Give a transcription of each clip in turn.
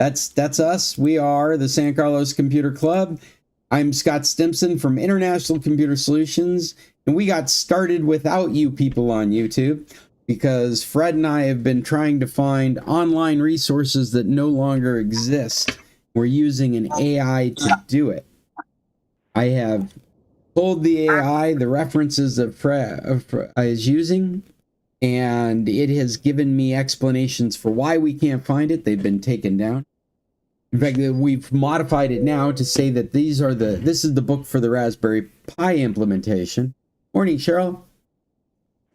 That's us. We are the San Carlos Computer Club. I'm Scott Stimson from International Computer Solutions, and we got started without you people on YouTube because Fred and I have been trying to find online resources that no longer exist. We're using an AI to do it. I have told the AI the references that Fred is using, and it has given me explanations for why we can't find it. They've been taken down. In fact, we've modified it now to say that this is the book for the Raspberry Pi implementation. Morning, Cheryl.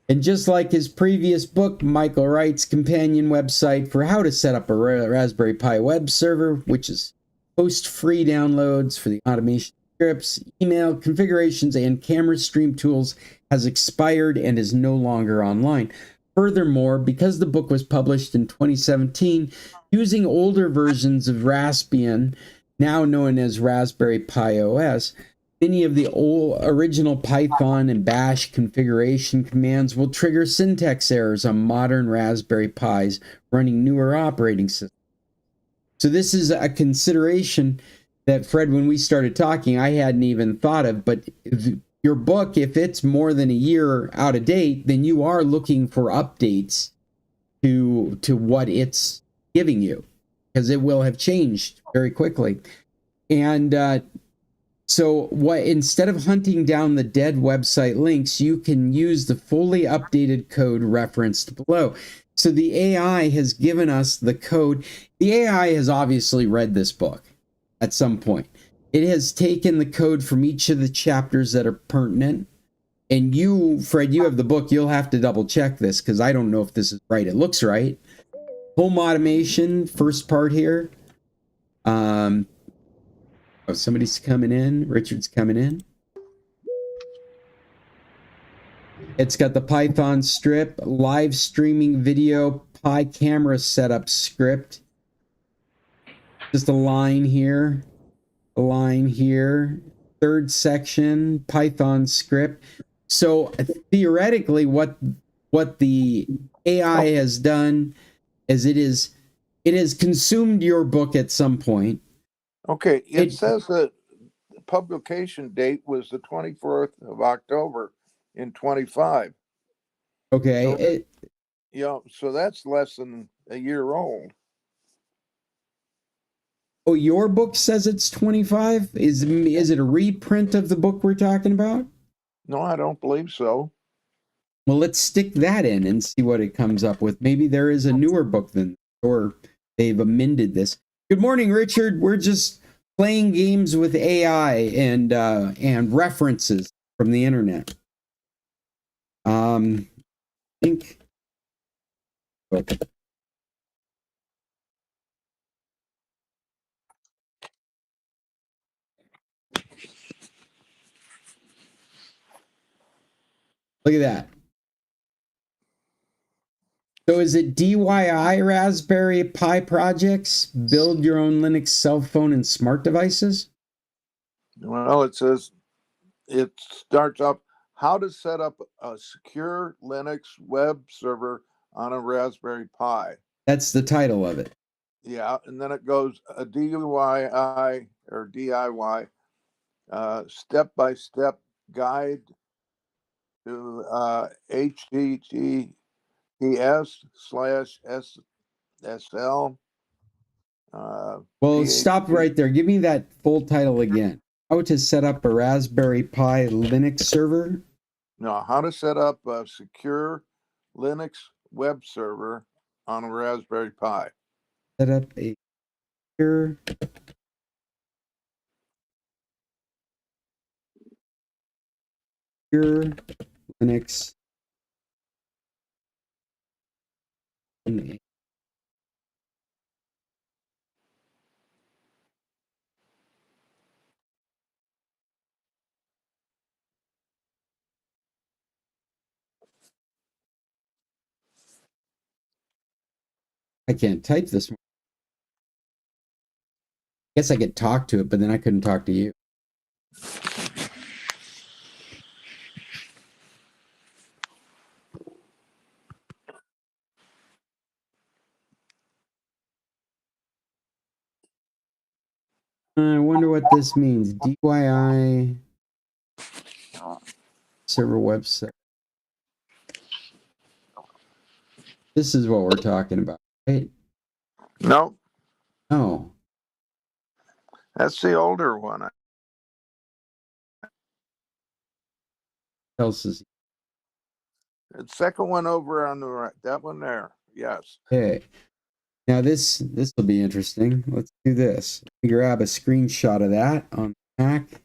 And just like his previous book, Michael writes companion website for how to set up a Raspberry Pi web server, which is host free downloads for the automation scripts, email configurations, and camera stream tools, has expired and is no longer online. Furthermore, because the book was published in 2017, using older versions of Raspbian, now known as Raspberry Pi OS, many of the old original Python and Bash configuration commands will trigger syntax errors on modern Raspberry Pis running newer operating systems. So this is a consideration that, Fred, when we started talking, I hadn't even thought of, but your book, if it's more than a year out of date, then you are looking for updates to what it's giving you, because it will have changed very quickly. And so instead of hunting down the dead website links, you can use the fully updated code referenced below. So the AI has given us the code. The AI has obviously read this book at some point. It has taken the code from each of the chapters that are pertinent. And you, Fred, you have the book. You'll have to double check this because I don't know if this is right. It looks right. Home automation, first part here. Oh, somebody's coming in. Richard's coming in. It's got the Python strip, live streaming video, Pi camera setup script. Just a line here. A line here, third section, Python script. So theoretically, what the AI has done is it has consumed your book at some point. Okay, it says that the publication date was the 24th of October in 25. Okay. So that's less than a year old. Oh, your book says it's 25? Is it a reprint of the book we're talking about? No, I don't believe so. Well, let's stick that in and see what it comes up with. Maybe there is a newer book than, or they've amended this. Good morning, Richard. We're just playing games with AI and references from the internet. I think. Okay. Look at that. So is it DIY Raspberry Pi projects? Build your own Linux cell phone and smart devices? Well, it starts off how to set up a secure Linux web server on a Raspberry Pi. That's the title of it. Yeah, and then it goes a DIY or DIY step-by-step guide to https/SSL. Well, stop right there. Give me that full title again. How to set up a Raspberry Pi Linux server? No, how to set up a secure Linux web server on a Raspberry Pi. Set up a secure Linux. I can't type this one. I guess I could talk to it, but then I couldn't talk to you. I wonder what this means. DYI server website. This is what we're talking about, right? No, Oh, that's the older one. what else is The second one over on the right. That one there. Yes. okay? Now this will be interesting. Let's do this. Let me grab a screenshot of that on Mac.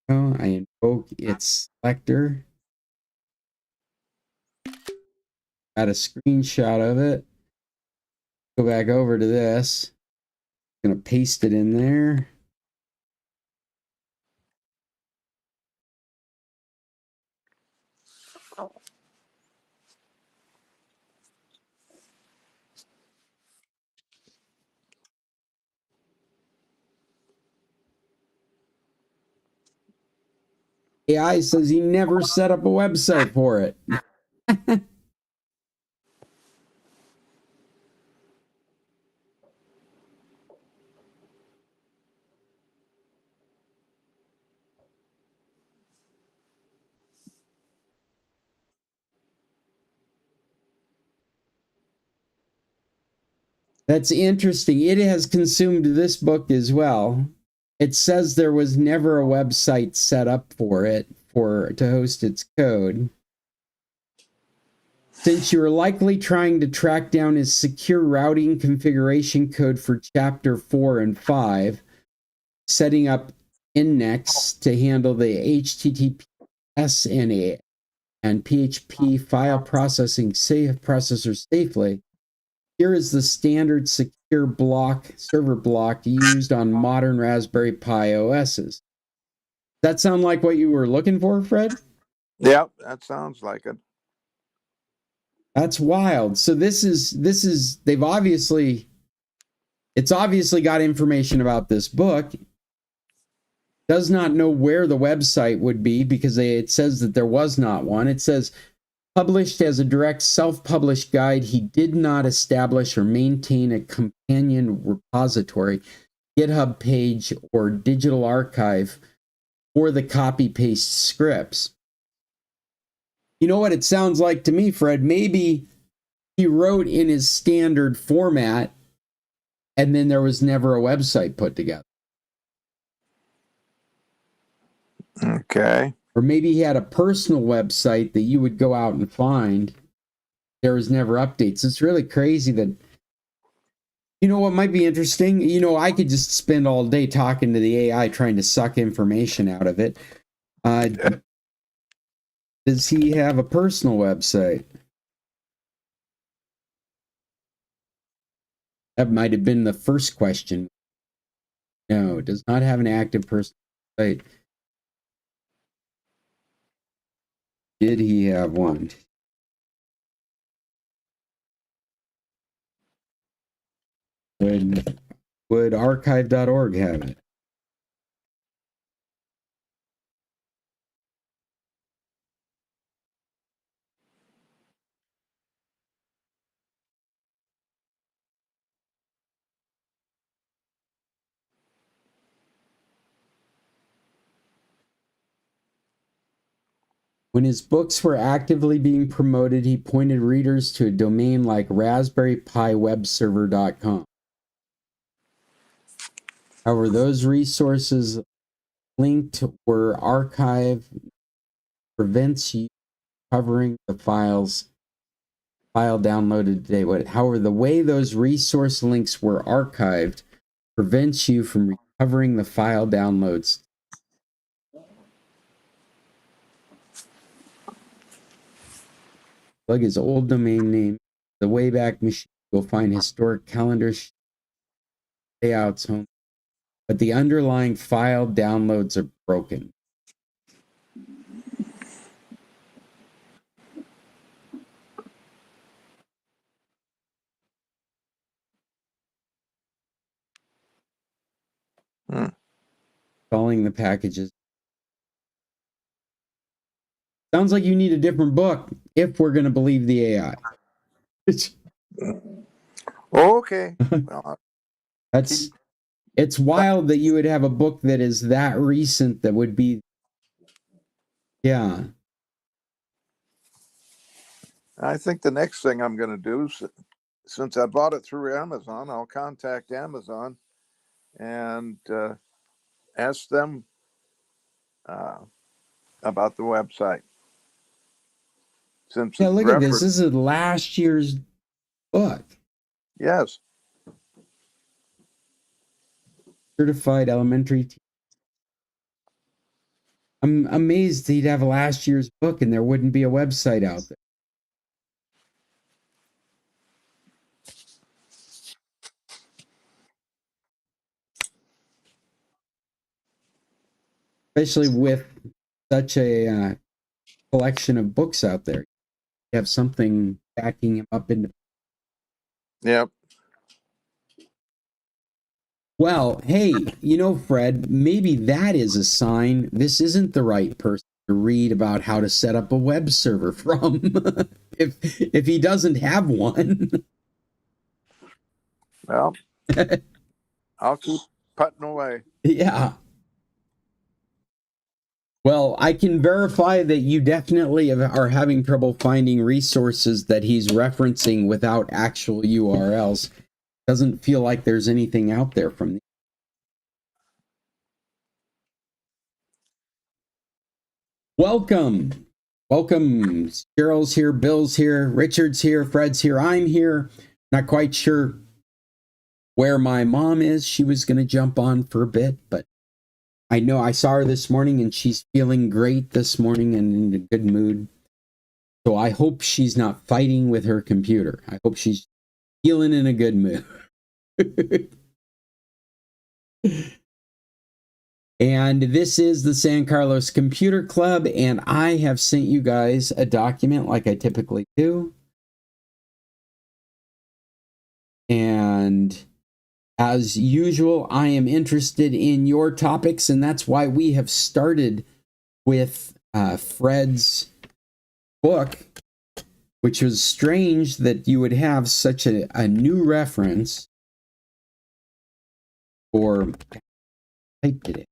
Oh, I invoke its selector. Got a screenshot of it. Go back over to this. Gonna paste it in there. AI says he never set up a website for it. That's interesting. It has consumed this book as well. It says there was never a website set up for it to host its code. Since you are likely trying to track down his secure routing configuration code for chapter 4 and 5, setting up Nnex to handle the HTTPS and PHP file processors safely, here is the standard secure server block used on modern Raspberry Pi OSs. Does that sound like what you were looking for, Fred? Yep, that sounds like it. That's wild. So it's obviously got information about this book. Does not know where the website would be because it says that there was not one. It says published as a direct self-published guide. He did not establish or maintain a companion repository, GitHub page, or digital archive for the copy-paste scripts. You know what it sounds like to me, Fred? Maybe he wrote in his standard format and then there was never a website put together. Okay. Or maybe he had a personal website that you would go out and find. There was never updates. It's really crazy that, you know what might be interesting? You know, I could just spend all day talking to the AI trying to suck information out of it. Does he have a personal website? That might have been the first question. No, does not have an active personal site. Did he have one? Would archive.org have it? When his books were actively being promoted, he pointed readers to a domain like raspberrypiwebserver.com. However, those resources linked were archived, prevents you covering the file downloaded today. However, the way those resource links were archived prevents you from recovering the file downloads. Plug his old domain name, the Wayback Machine. You'll find historic calendars, layouts, home, but the underlying file downloads are broken. Installing the packages. Sounds like you need a different book if we're going to believe the AI. Okay. Well, That's it's wild that you would have a book that is that recent that would be, yeah. I think the next thing I'm going to do, since I bought it through Amazon, I'll contact Amazon and ask them uh, about the website. Since Yeah, it's look at this. referenced, This is last year's book. yes. Certified elementary. I'm amazed he'd have last year's book and there wouldn't be a website out there. Especially with such a collection of books out there. You have something backing him up into. Yep. Well, hey, you know, Fred, maybe that is a sign this isn't the right person to read about how to set up a web server from if he doesn't have one. Well, I'll keep putting away. Yeah. Well, I can verify that you definitely are having trouble finding resources that he's referencing without actual URLs. Doesn't feel like there's anything out there from the. Welcome. Welcome. Cheryl's here, Bill's here, Richard's here, Fred's here, I'm here. Not quite sure where my mom is. She was going to jump on for a bit, but I know I saw her this morning and she's feeling great this morning and in a good mood. So I hope she's not fighting with her computer. I hope she's feeling in a good mood. And this is the San Carlos Computer Club, and I have sent you guys a document like I typically do. And as usual, I am interested in your topics, and that's why we have started with Fred's book, which was strange that you would have such a new reference for, typed it in,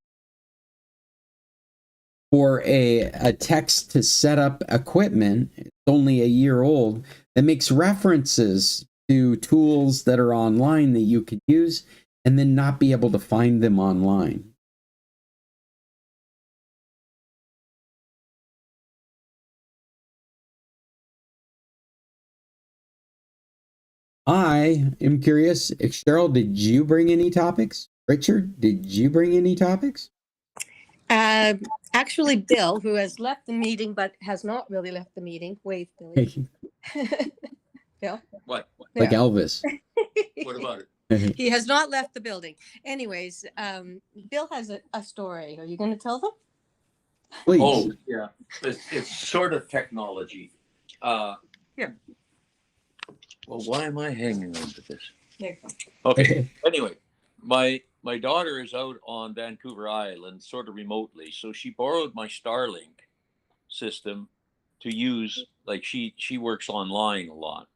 for a text to set up equipment. It's only a year old, that makes references to tools that are online that you could use and then not be able to find them online. I am curious, Cheryl, did you bring any topics? Richard, did you bring any topics? Actually, Bill, who has left the meeting but has not really left the meeting. Wave, Billy. Bill? What? Like Yeah. Elvis. What about it? He has not left the building. Anyways, Bill has a story. Are you going to tell them? Please. Oh, yeah. It's sort of technology. Here. Well, why am I hanging on to this? There you go. Okay. Anyway, my daughter is out on Vancouver Island, sort of remotely, so she borrowed my Starlink system to use. Like she works online a lot,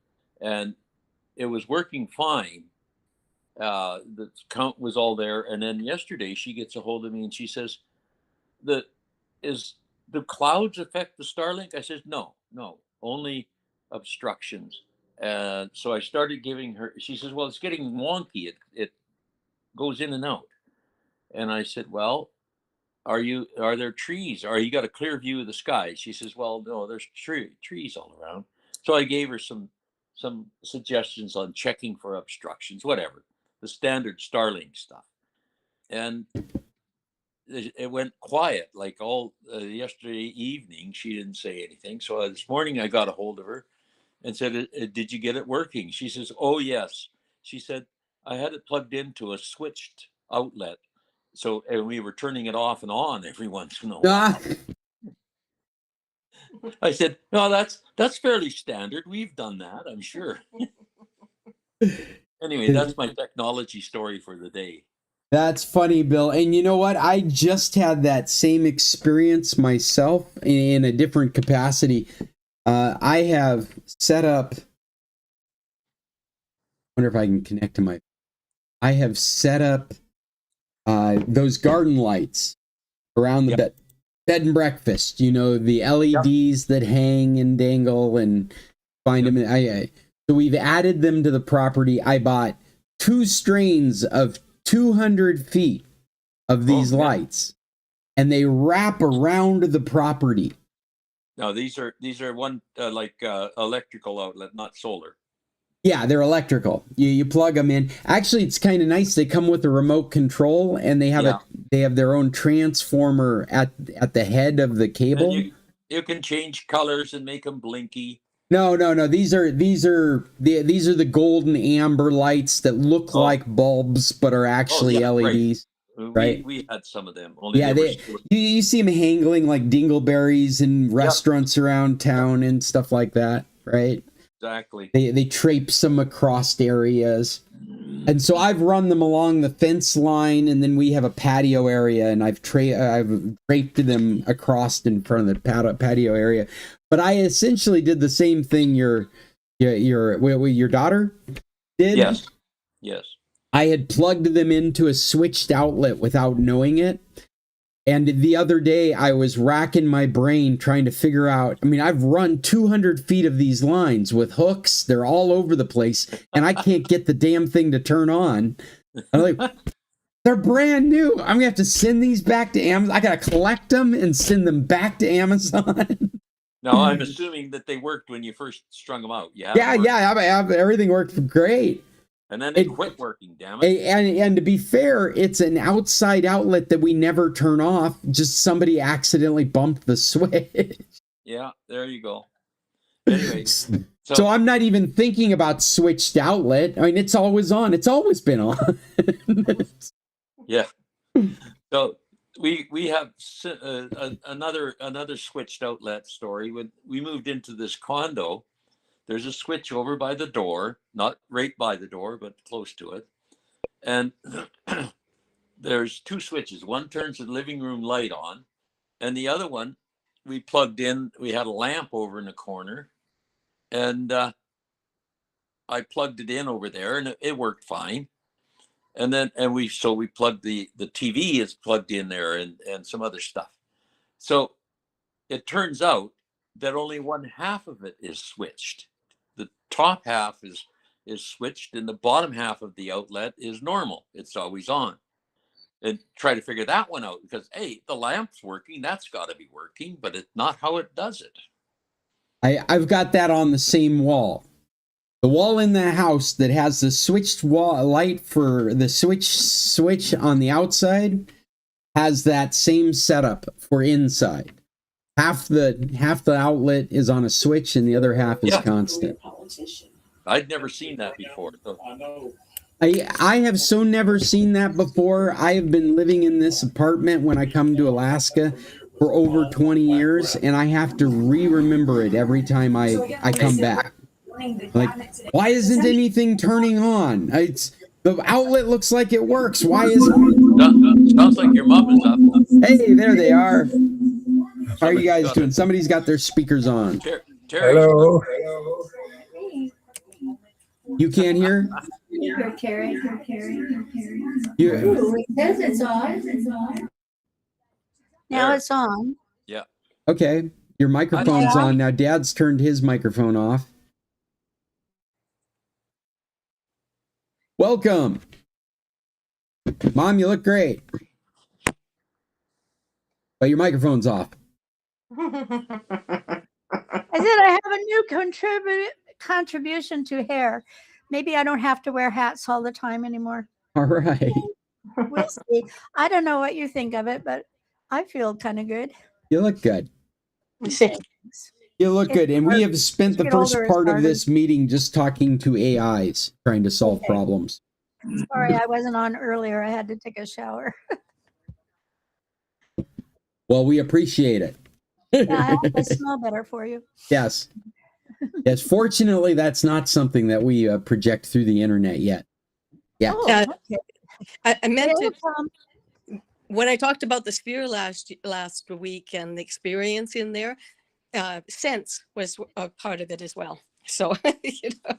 and it was working fine. The count was all there, and then yesterday she gets a hold of me and she says, "The is the clouds affect the Starlink?" I said, "No, only obstructions." And so I started giving her. She says, "Well, it's getting wonky. It goes in and out." And I said, "Well, are there trees? Are you got a clear view of the sky?" She says, "Well, no, there's trees all around." So I gave her some suggestions on checking for obstructions, whatever, the standard Starlink stuff. And it went quiet like all yesterday evening. She didn't say anything. So this morning I got a hold of her and said, "Did you get it working?" She says, "Oh, yes." She said, "I had it plugged into a switched outlet. So, and we were turning it off and on every once in a while." I said, "No, that's fairly standard. We've done that, I'm sure." Anyway, that's my technology story for the day. That's funny, Bill. And you know what? I just had that same experience myself in a different capacity. I have set up wonder if I can connect to I have set up those garden lights around the bed and breakfast. You know, the LEDs that hang and dangle and find them. So we've added them to the property. I bought 2 strains of 200 feet of these lights, and they wrap around the property. No, these are one electrical outlet, not solar. Yeah, they're electrical. You plug them in. Actually, it's kind of nice. They come with a remote control, and they have their own transformer at the head of the cable. And you can change colors and make them blinky. No. These are the golden amber lights that look like bulbs but are actually LEDs. Right. We had some of them. You see them hanging like dingleberries in restaurants around town and stuff like that, right? Exactly. They traipse them across areas. And so I've run them along the fence line, and then we have a patio area, and I've draped them across in front of the patio area. But I essentially did the same thing your daughter did. Yes. I had plugged them into a switched outlet without knowing it. And the other day I was racking my brain trying to figure out, I mean, I've run 200 feet of these lines with hooks. They're all over the place, and I can't get the damn thing to turn on. I'm like, they're brand new. I'm gonna have to send these back to Amazon. I gotta collect them and send them back to Amazon. No, I'm assuming that they worked when you first strung them out. Everything worked great. And then they quit working, damn it. And to be fair, it's an outside outlet that we never turn off. Just somebody accidentally bumped the switch. Yeah, there you go. Anyway, so I'm not even thinking about switched outlet. I mean, it's always on. It's always been on. Yeah. So we have another switched outlet story. When we moved into this condo, there's a switch over by the door, not right by the door, but close to it. And there's 2 switches. One turns the living room light on, and the other one we plugged in. We had a lamp over in the corner, and I plugged it in over there, and it worked fine. And then we plugged the TV is plugged in there, and some other stuff. So it turns out that only one half of it is switched. The top half is switched, and the bottom half of the outlet is normal. It's always on. And try to figure that one out, because the lamp's working. That's got to be working, but it's not how it does it. I've got that on the same wall. The wall in the house that has the switched wall light for the switch on the outside has that same setup for inside. Half the outlet is on a switch, and the other half is constant. I'd never seen that before. So. I have so never seen that before. I have been living in this apartment when I come to Alaska for over 20 years, and I have to remember it every time I come back. Like, why isn't anything turning on? The outlet looks like it works. Why is it? Sounds like your mom is up. Hey, there they are. How are you guys doing? Somebody's got their speakers on. Terry. Hello. You can't hear? Here, Carrie. You, It says it's on. Now it's on. Yeah. okay, your microphone's on now. Dad's turned his microphone off. Welcome. Mom, you look great. But your microphone's off. I said I have a new contribution to hair. Maybe I don't have to wear hats all the time anymore. All right. We'll see. I don't know what you think of it, but I feel kind of good. You look good. You look good. And we have spent the first part of this meeting just talking to AIs, trying to solve problems. Sorry, I wasn't on earlier. I had to take a shower. Well, we appreciate it. Yeah, I hope I smell better for you. Yes. Yes. Fortunately, that's not something that we project through the internet yet. Yeah. Oh, okay. I meant to, when I talked about the sphere last week and the experience in there, sense was a part of it as well. So, you know.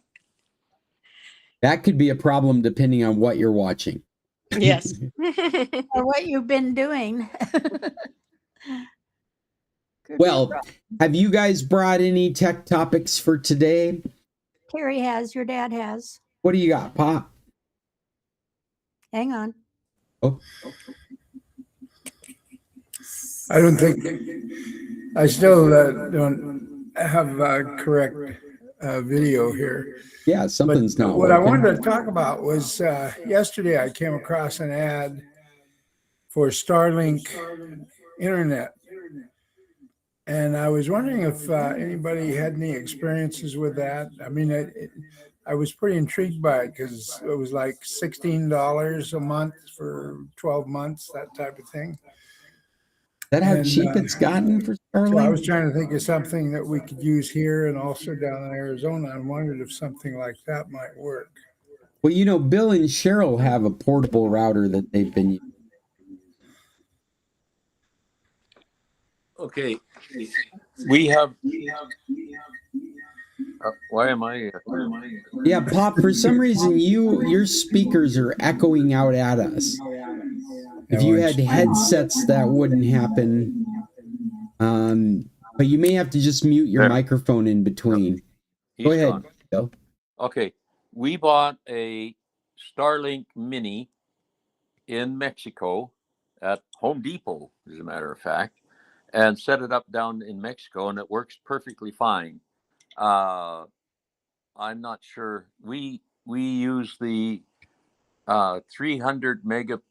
That could be a problem depending on what you're watching. Yes. Or what you've been doing. Could be a Well, problem. have you guys brought any tech topics for today? Carrie has, your dad has. What do you got, Pop? Hang on. Oh, I don't think, I still don't have correct video here. yeah, something's But not what I working. wanted to talk about was yesterday I came across an ad for Starlink internet. And I was wondering if anybody had any experiences with that. I mean, I was pretty intrigued by it because it was like $16 a month for 12 months, that type of thing. That how And, cheap it's gotten for So I was Starlink? trying to think of something that we could use here and also down in Arizona. I wondered if something like that might work. Well, you know, Bill and Cheryl have a portable router that they've been using. Okay. We have. Why am I? Yeah, Pop, for some reason your speakers are echoing out at us. If you had headsets, that wouldn't happen. But you may have to just mute your There. microphone in between. Go He's ahead, gone. Bill. Okay. We bought a Starlink Mini in Mexico at Home Depot, as a matter of fact, and set it up down in Mexico, and it works perfectly fine. I'm not sure. We use the 300 megabytes.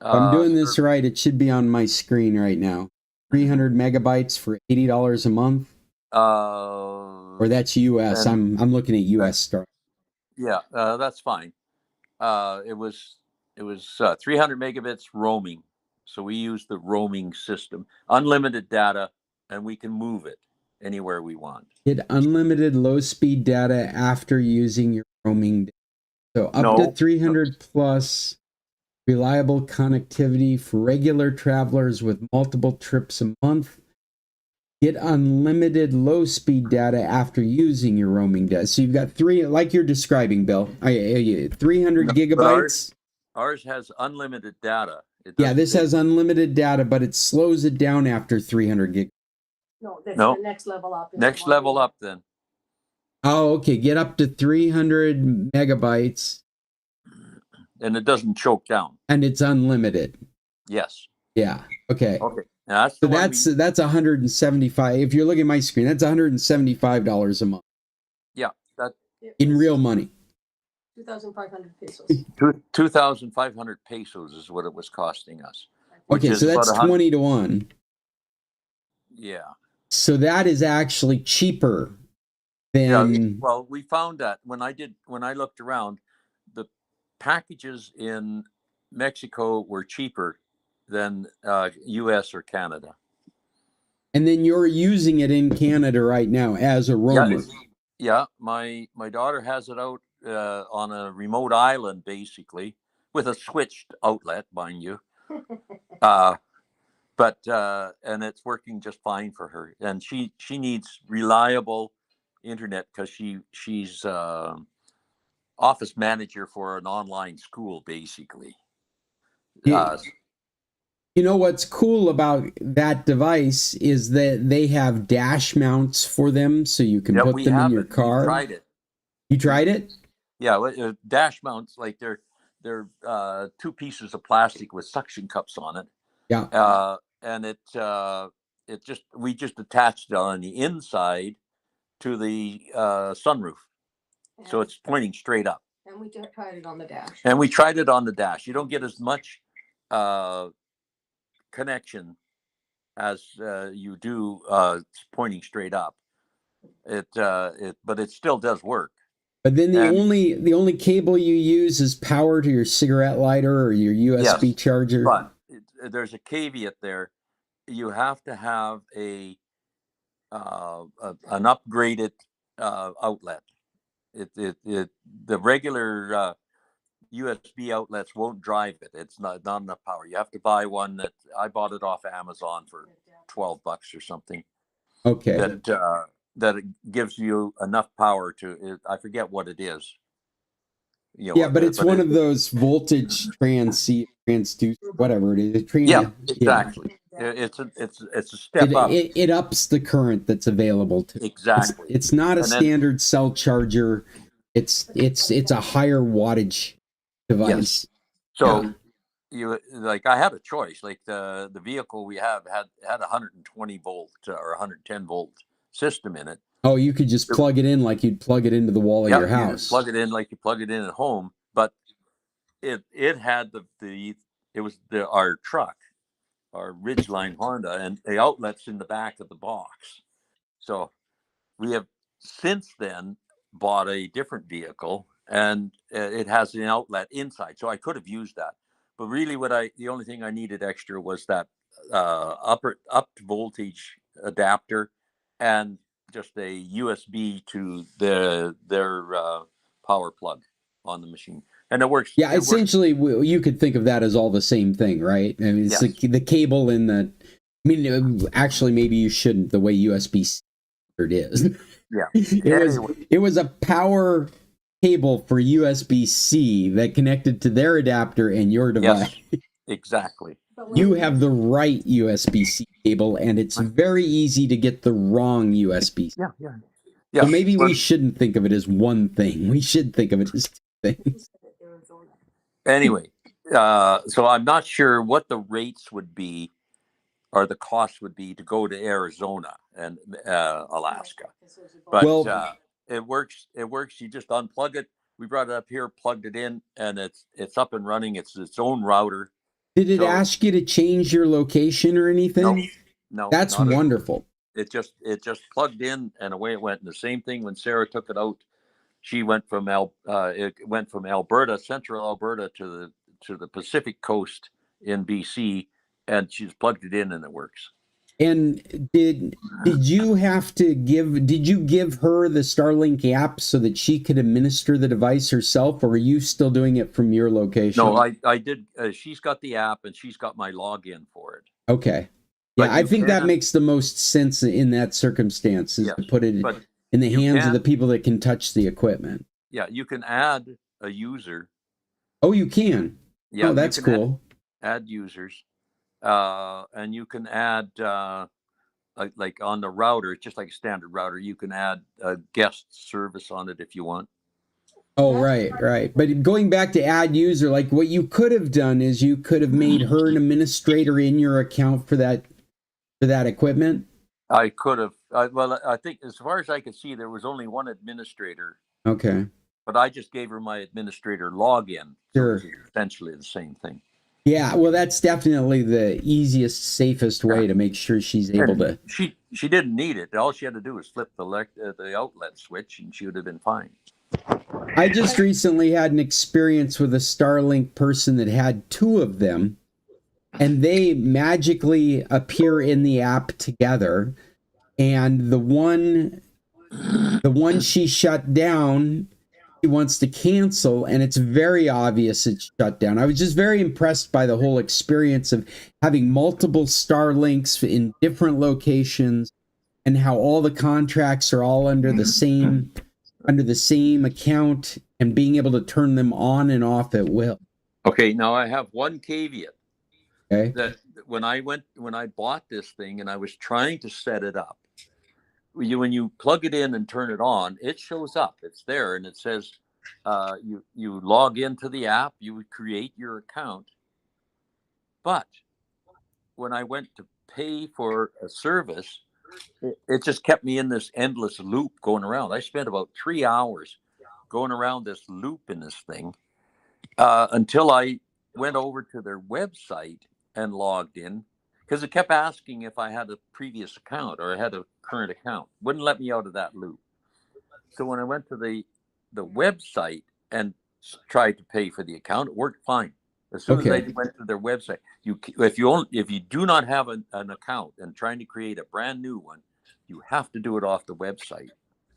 If I'm doing this right, it should be on my screen right now. 300 megabytes for $80 a month. Or that's US. I'm looking at US Star. Yeah, that's fine. It was 300 megabits roaming, so we use the roaming system, unlimited data, and we can move it anywhere we want. Get unlimited low-speed data after using your roaming data. So up to 300 plus reliable connectivity for regular travelers with multiple trips a month. Get unlimited low-speed data after using your roaming data. So you've got three, like you're describing, Bill. 300 gigabytes. Ours has unlimited data. Yeah, this has unlimited data, but it slows it down after 300 gig. No, that's No. the next level up. Next level up, then. Oh, okay. Get up to 300 megabytes. And it doesn't choke down. And it's unlimited. Yes. Yeah. Okay. Okay. Now So that's 175. If you're looking at my screen, that's $175 a month. Yeah. That in real money. 2,500 pesos. 2,500 pesos is what it was costing us. Okay, so that's 20 to 1. Yeah. So that is actually cheaper than. Yeah, well, we found that when I looked around, the packages in Mexico were cheaper than US or Canada. And then you're using it in Canada right now as a roamer. Yeah, my daughter has it out on a remote island, basically, with a switched outlet, mind you. But and it's working just fine for her. And she needs reliable internet because she's office manager for an online school, basically. You know what's cool about that device is that they have dash mounts for them, so you can put them in your car. We tried it. You tried it? Yeah, dash mounts, like they're two pieces of plastic with suction cups on it. Yeah. And we just attached it on the inside to the sunroof, so it's pointing straight up. And we tried it on the dash. You don't get as much connection as you do pointing straight up. But it still does work. But then the only cable you use is power to your cigarette lighter or your USB charger. But there's a caveat there. You have to have an upgraded outlet. The regular USB outlets won't drive it. It's not enough power. You have to buy one that I bought it off Amazon for $12 or something. Okay. that it gives you enough power I forget what it is. Yeah, but it's one of those voltage transducer, whatever it is. Yeah, exactly. It's a step up. It ups the current that's available to. Exactly. It's not a And then- standard cell charger. It's a higher wattage device. Yes. So I had a choice. Like the vehicle we have had 120 volt or 110 volt system in it. Oh, you could just plug it in like you'd plug it into the wall of your You house. plug it in like you plug it in at home, but it had our truck, our Ridgeline Honda, and the outlets in the back of the box. So we have since then bought a different vehicle, and it has an outlet inside. So I could have used that, but really, the only thing I needed extra was that up voltage adapter and just a USB to their power plug on the machine, and it works. Yeah, essentially, you could think of that as all the same thing, right? I mean, it's the cable in the. I mean, actually, maybe you shouldn't. The way USB-C it is. Yeah, it was a power cable for USB-C that connected to their adapter and your device. Yes, exactly. You have the right USB-C cable, and it's very easy to get the wrong USB-C. Yeah. So maybe we shouldn't think of it as one thing. We should think of it as two things. Anyway, so I'm not sure what the rates would be or the cost would be to go to Arizona and Alaska. But it works. You just unplug it. We brought it up here, plugged it in, and it's up and running. It's its own router. Did it ask you to change your location or anything? No. That's wonderful. It just plugged in and away it went. And the same thing when Sarah took it out. She went from Alberta, central Alberta, to the Pacific coast in BC, and she's plugged it in and it works. And did you give her the Starlink app so that she could administer the device herself, or are you still doing it from your location? No, I did. She's got the app and she's got my login for it. Okay. Yeah, I think that makes the most sense in that circumstance, is to put it in the hands of the people that can touch the equipment. Yeah, you can add a user. Oh, you can? Yeah, that's cool. Add users. And you can add, like on the router, just like a standard router, you can add a guest service on it if you want. Oh, right. But going back to add user, like what you could have done is you could have made her an administrator in your account for that equipment. I could have. Well, I think as far as I could see, there was only one administrator. Okay. But I just gave her my administrator login. Sure. So it's essentially the same thing. Yeah, well, that's definitely the easiest, safest way to make sure she's able to. She didn't need it. All she had to do was flip the outlet switch, and she would have been fine. I just recently had an experience with a Starlink person that had two of them, and they magically appear in the app together. And the one she shut down, he wants to cancel, and it's very obvious it's shut down. I was just very impressed by the whole experience of having multiple Starlinks in different locations, and how all the contracts are all under the same account, and being able to turn them on and off at will. Okay, now I have one caveat. Okay. That when I bought this thing and I was trying to set it up, when you plug it in and turn it on, it shows up. It's there, and it says you log into the app, you would create your account. But when I went to pay for a service, it just kept me in this endless loop going around. I spent about 3 hours going around this loop in this thing until I went over to their website and logged in, because it kept asking if I had a previous account or I had a current account. Wouldn't let me out of that loop. So when I went to the website and tried to pay for the account, it worked fine. As soon as I went to their website, if you do not have an account and trying to create a brand new one, you have to do it off the website.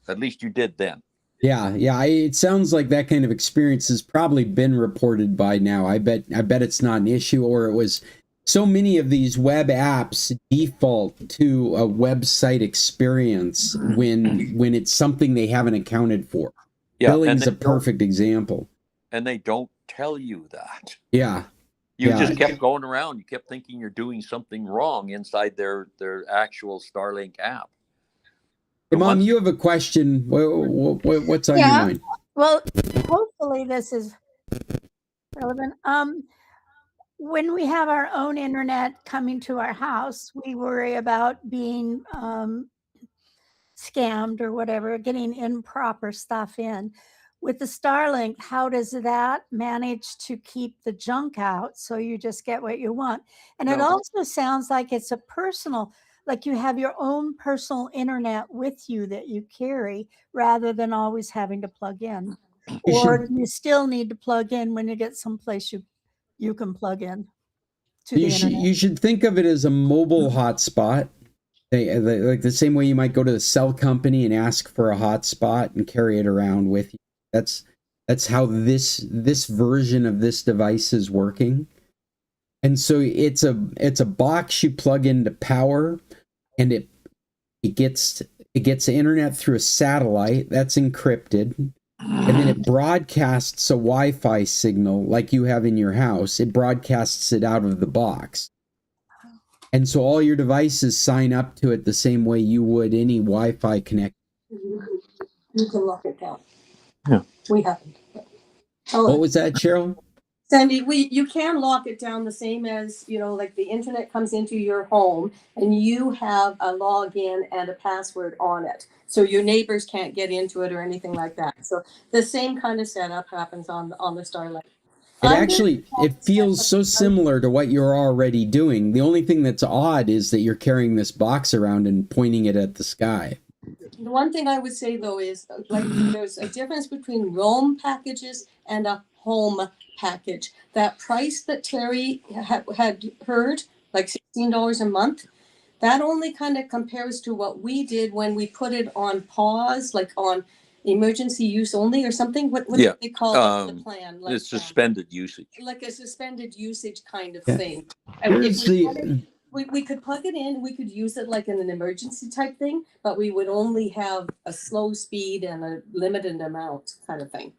At least you did then. Yeah. It sounds like that kind of experience has probably been reported by now. I bet it's not an issue, or it was so many of these web apps default to a website experience when it's something they haven't accounted for. Yeah, Billing's a perfect example. And they don't tell you that. Yeah. You Yeah. just kept going around. You kept thinking you're doing something wrong inside their actual Starlink app. Hey, Mom, you have a question. What's on your mind? Well, hopefully this is relevant. When we have our own internet coming to our house, we worry about being scammed or whatever, getting improper stuff in. With the Starlink, how does that manage to keep the junk out so you just get what you want? And it also sounds like it's a personal, like you have your own personal internet with you that you carry rather than always having to plug in. Or you still need to plug in when you get someplace you can plug in to the internet. You should think of it as a mobile hotspot. Like the same way you might go to the cell company and ask for a hotspot and carry it around with you. That's how this version of this device is working. And so it's a box you plug into power, and it gets internet through a satellite that's encrypted, and then it broadcasts a Wi-Fi signal like you have in your house. It broadcasts it out of the box. And so all your devices sign up to it the same way you would any Wi-Fi connection. You can lock it down. Yeah. We haven't. What was that, Cheryl? Sandy, you can lock it down the same as, like the internet comes into your home and you have a login and a password on it. So your neighbors can't get into it or anything like that. So the same kind of setup happens on the Starlink. It feels so similar to what you're already doing. The only thing that's odd is that you're carrying this box around and pointing it at the sky. The one thing I would say, though, is like there's a difference between roam packages and a home package. That price that Terry had heard, like $16 a month, that only kind of compares to what we did when we put it on pause, like on emergency use only or something. What do they call the plan? Like, it's suspended usage. Like a suspended usage kind of thing. We could plug it in, we could use it like in an emergency type thing, but we would only have a slow speed and a limited amount kind of thing.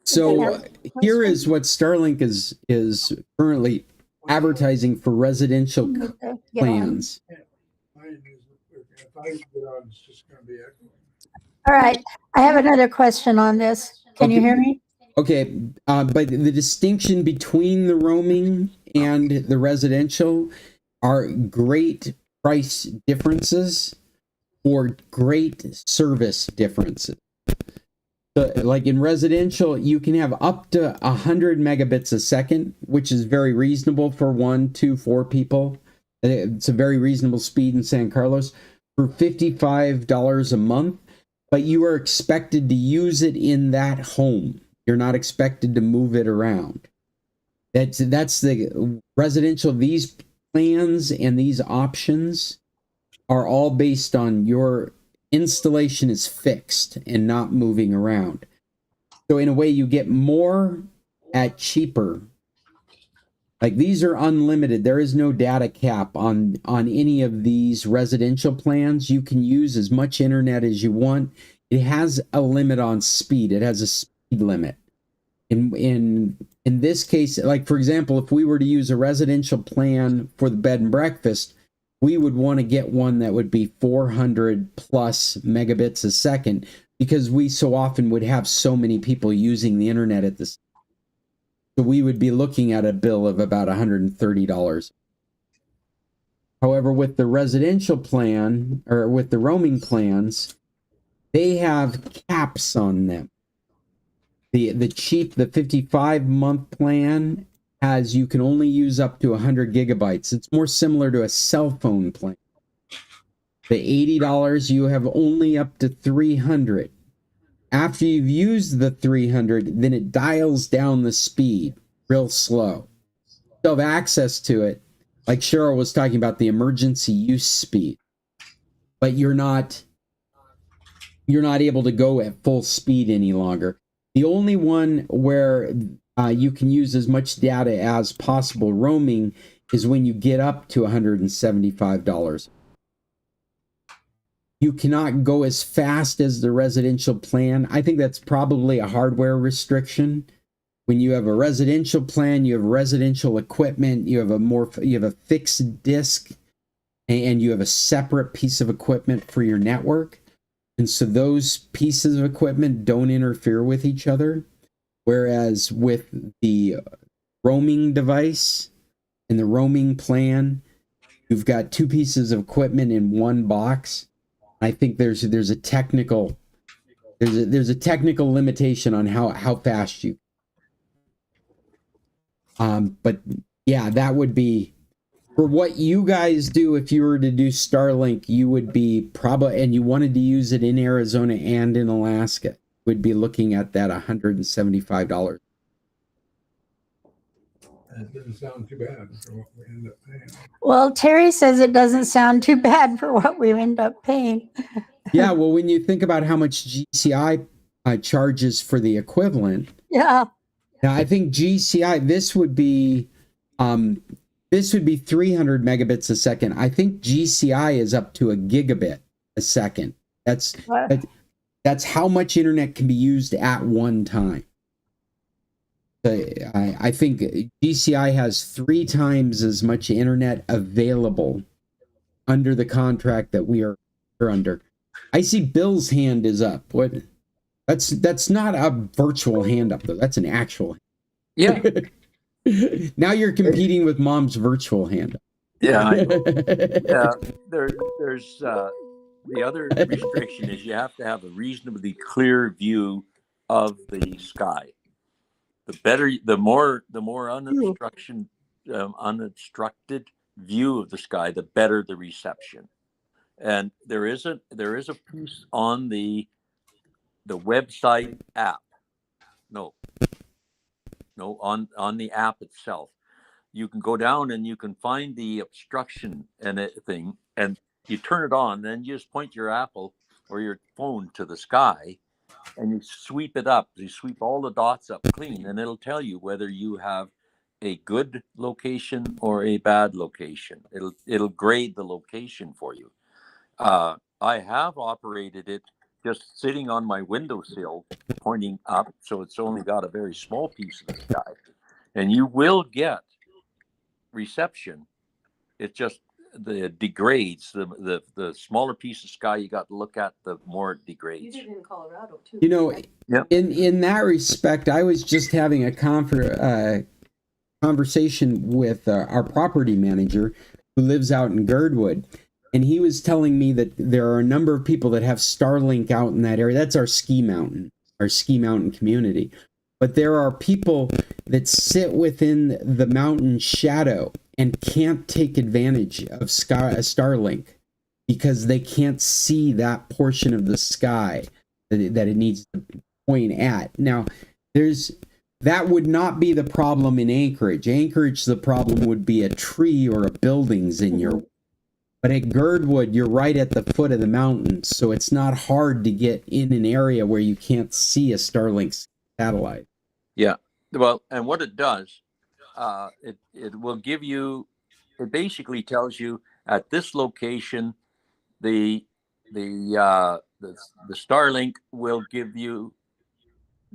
So here is what Starlink is currently advertising for residential plans. All right, I have another question on this. Can you hear me? Okay, but the distinction between the roaming and the residential are great price differences or great service differences. So, like in residential, you can have up to 100 megabits a second, which is very reasonable for 1, 2, 4 people. It's a very reasonable speed in San Carlos for $55 a month, but you are expected to use it in that home. You're not expected to move it around. That's the residential. These plans and these options are all based on your installation is fixed and not moving around. So in a way, you get more at cheaper. Like these are unlimited. There is no data cap on any of these residential plans. You can use as much internet as you want. It has a limit on speed. It has a speed limit. In this case, like for example, if we were to use a residential plan for the bed and breakfast, we would want to get one that would be 400 plus megabits a second, because we so often would have so many people using the internet at this. So we would be looking at a bill of about $130. However, with the residential plan or with the roaming plans, they have caps on them. The 55-month plan has, you can only use up to 100 gigabytes. It's more similar to a cell phone plan. The $80, you have only up to 300. After you've used the 300, then it dials down the speed real slow. You'll have access to it, like Cheryl was talking about, the emergency use speed, but you're not able to go at full speed any longer. The only one where you can use as much data as possible roaming is when you get up to $175. You cannot go as fast as the residential plan. I think that's probably a hardware restriction. When you have a residential plan, you have residential equipment, you have a fixed disk, and you have a separate piece of equipment for your network. And so those pieces of equipment don't interfere with each other. Whereas with the roaming device and the roaming plan, you've got two pieces of equipment in one box. I think there's a technical limitation on how fast you. But yeah, that would be for what you guys do. If you were to do Starlink, you would be probably, and you wanted to use it in Arizona and in Alaska, would be looking at that $175. That doesn't sound too bad for what we end up paying. Well, Terry says it doesn't sound too bad for what we end up paying. Yeah, well, when you think about how much GCI charges for the equivalent, Yeah. now I think GCI this would be 300 megabits a second. I think GCI is up to a gigabit a second. That's how much internet can be used at one time. I think GCI has 3 times as much internet available under the contract that we are under. I see Bill's hand is up. What? That's not a virtual hand up though. That's an actual. Yeah. Now you're competing with Mom's virtual hand up. Yeah. I know. There's the other restriction is you have to have a reasonably clear view of the sky. The more unobstructed view of the sky, the better the reception. And there is a piece on the website app. No, on the app itself. You can go down and you can find the obstruction and thing, and you turn it on. Then you just point your Apple or your phone to the sky, and you sweep it up. You sweep all the dots up clean, and it'll tell you whether you have a good location or a bad location. It'll grade the location for you. I have operated it just sitting on my windowsill, pointing up, so it's only got a very small piece of the sky, and you will get reception. It just degrades. The smaller piece of sky you got to look at, the more it degrades. You did it in Colorado too. You know, Yep. in that respect, I was just having a conversation with our property manager who lives out in Girdwood. And he was telling me that there are a number of people that have Starlink out in that area. That's our ski mountain community. But there are people that sit within the mountain shadow and can't take advantage of Starlink because they can't see that portion of the sky that it needs to point at. Now, that would not be the problem in Anchorage. Anchorage, the problem would be a tree or a buildings in your. But at Girdwood, you're right at the foot of the mountain, so it's not hard to get in an area where you can't see a Starlink satellite. Yeah. Well, and what it does, it will give you. It basically tells you at this location, the Starlink will give you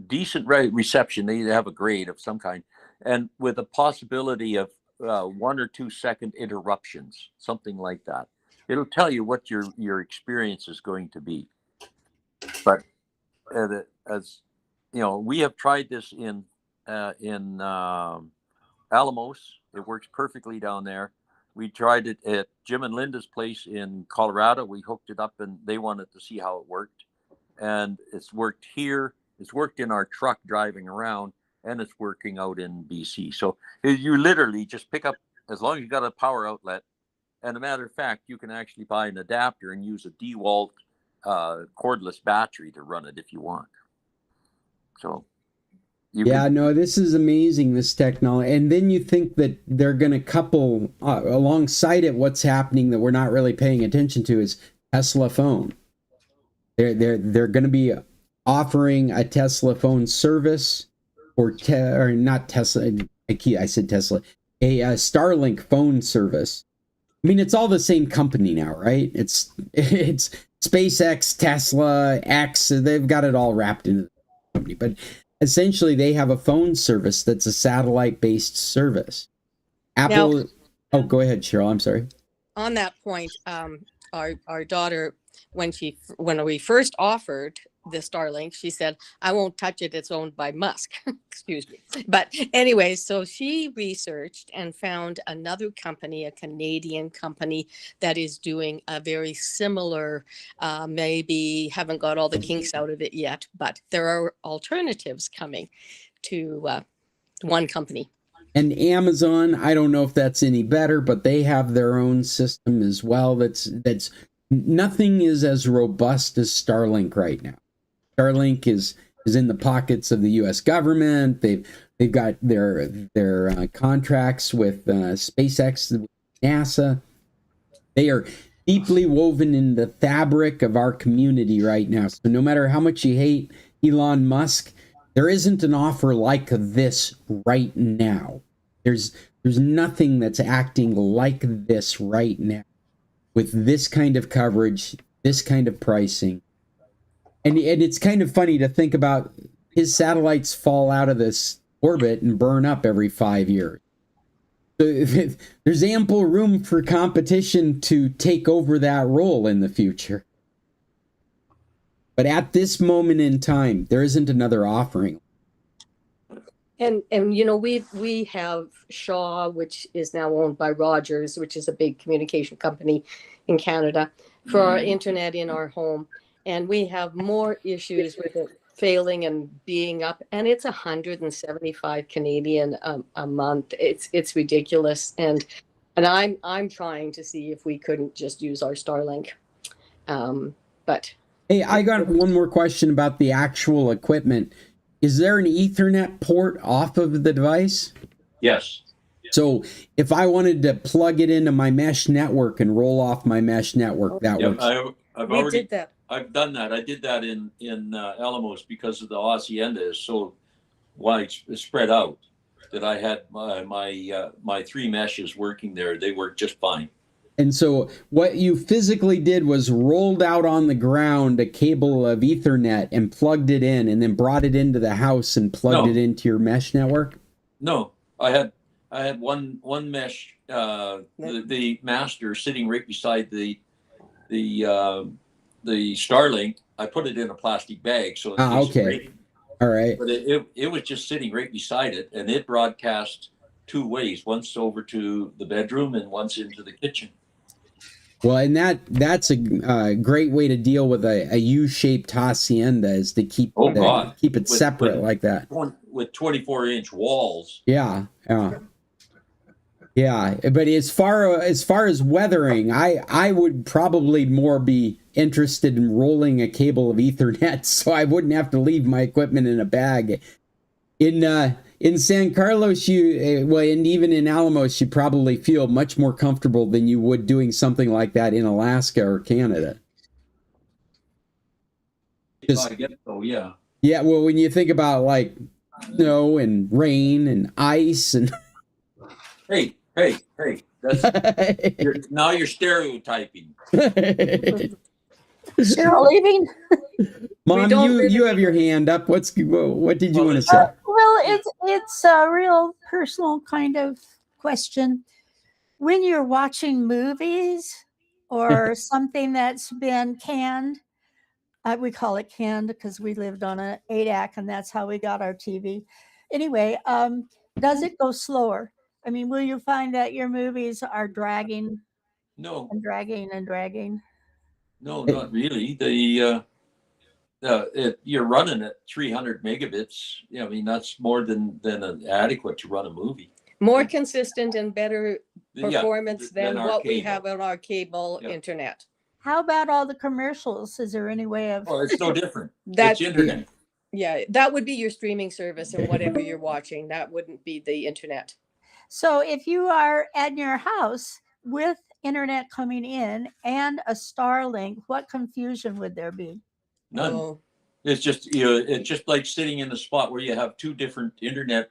decent reception. They have a grade of some kind, and with a possibility of 1 or 2 second interruptions, something like that. It'll tell you what your experience is going to be. But as you know, we have tried this in Alamos. It works perfectly down there. We tried it at Jim and Linda's place in Colorado. We hooked it up, and they wanted to see how it worked. And it's worked here. It's worked in our truck driving around. And it's working out in BC. So you literally just pick up, as long as you got a power outlet. And a matter of fact, you can actually buy an adapter and use a DeWalt cordless battery to run it if you want. So, no, this is amazing, this technology. And then you think that they're going to couple alongside it. What's happening that we're not really paying attention to is Tesla phone. They're going to be offering a Tesla phone service. Or not Tesla. I said Tesla. a Starlink phone service. I mean, it's all the same company now, right? It's SpaceX, Tesla, X. They've got it all wrapped into the company, but essentially they have a phone service that's a satellite-based service. Apple. Oh, go ahead, Cheryl. I'm sorry. On that point, our daughter, when we first offered the Starlink, she said, "I won't touch it. It's owned by Musk." Excuse me. But anyway, so she researched and found another company, a Canadian company that is doing a very similar, maybe haven't got all the kinks out of it yet, but there are alternatives coming to one company. And Amazon, I don't know if that's any better, but they have their own system as well. That's nothing is as robust as Starlink right now. Starlink is in the pockets of the U.S. government. They've got their contracts with SpaceX, NASA. They are deeply woven in the fabric of our community right now. So no matter how much you hate Elon Musk, there isn't an offer like this right now. There's nothing that's acting like this right now with this kind of coverage, this kind of pricing. And it's kind of funny to think about his satellites fall out of this orbit and burn up every 5 years. So there's ample room for competition to take over that role in the future. But at this moment in time, there isn't another offering. And you know, we have Shaw, which is now owned by Rogers, which is a big communication company in Canada, for our internet in our home. And we have more issues with it failing and being up, and it's 175 Canadian a month. It's ridiculous. And I'm trying to see if we couldn't just use our Starlink. But hey, I got one more question about the actual equipment. Is there an Ethernet port off of the device? Yes. So if I wanted to plug it into my mesh network and roll off my mesh network, that Yeah, works. we did that. I've done that. I did that in Alamos because of the hacienda is so wide spread out that I had my three meshes working there. They worked just fine. And so what you physically did was rolled out on the ground a cable of Ethernet and plugged it in, and then brought it into the house and plugged it into your mesh network? No, I had one mesh, the master sitting right beside the Starlink. I put it in a plastic bag, so okay, all right. But it was just sitting right beside it, and it broadcast two ways: once over to the bedroom and once into the kitchen. Well, and that's a great way to deal with a U-shaped hacienda, is to keep it separate like that. With 24-inch walls. Yeah. But as far as weathering, I would probably more be interested in rolling a cable of Ethernet, so I wouldn't have to leave my equipment in a bag. In San Carlos, and even in Alamos, you probably feel much more comfortable than you would doing something like that in Alaska or Canada. I guess so, yeah. Yeah, well, when you think about like snow and rain and ice and Hey, that's now you're stereotyping. Cheryl leaving? Mom, you have your hand up. What did you want to say? Well, it's a real personal kind of question. When you're watching movies or something that's been canned, we call it canned because we lived on an 8-ack and that's how we got our TV. Anyway, does it go slower? I mean, will you find that your movies are dragging? No. And dragging? No, not really. You're running at 300 megabits. I mean, that's more than adequate to run a movie. More consistent and better performance than what we cable. have on our cable internet. How about all the commercials? Is there any way of... Oh, it's no different. That's it's internet. Yeah, that would be your streaming service and whatever you're watching. That wouldn't be the internet. So if you are at your house with internet coming in and a Starlink, what confusion would there be? None. Oh. It's just it's just like sitting in a spot where you have two different internet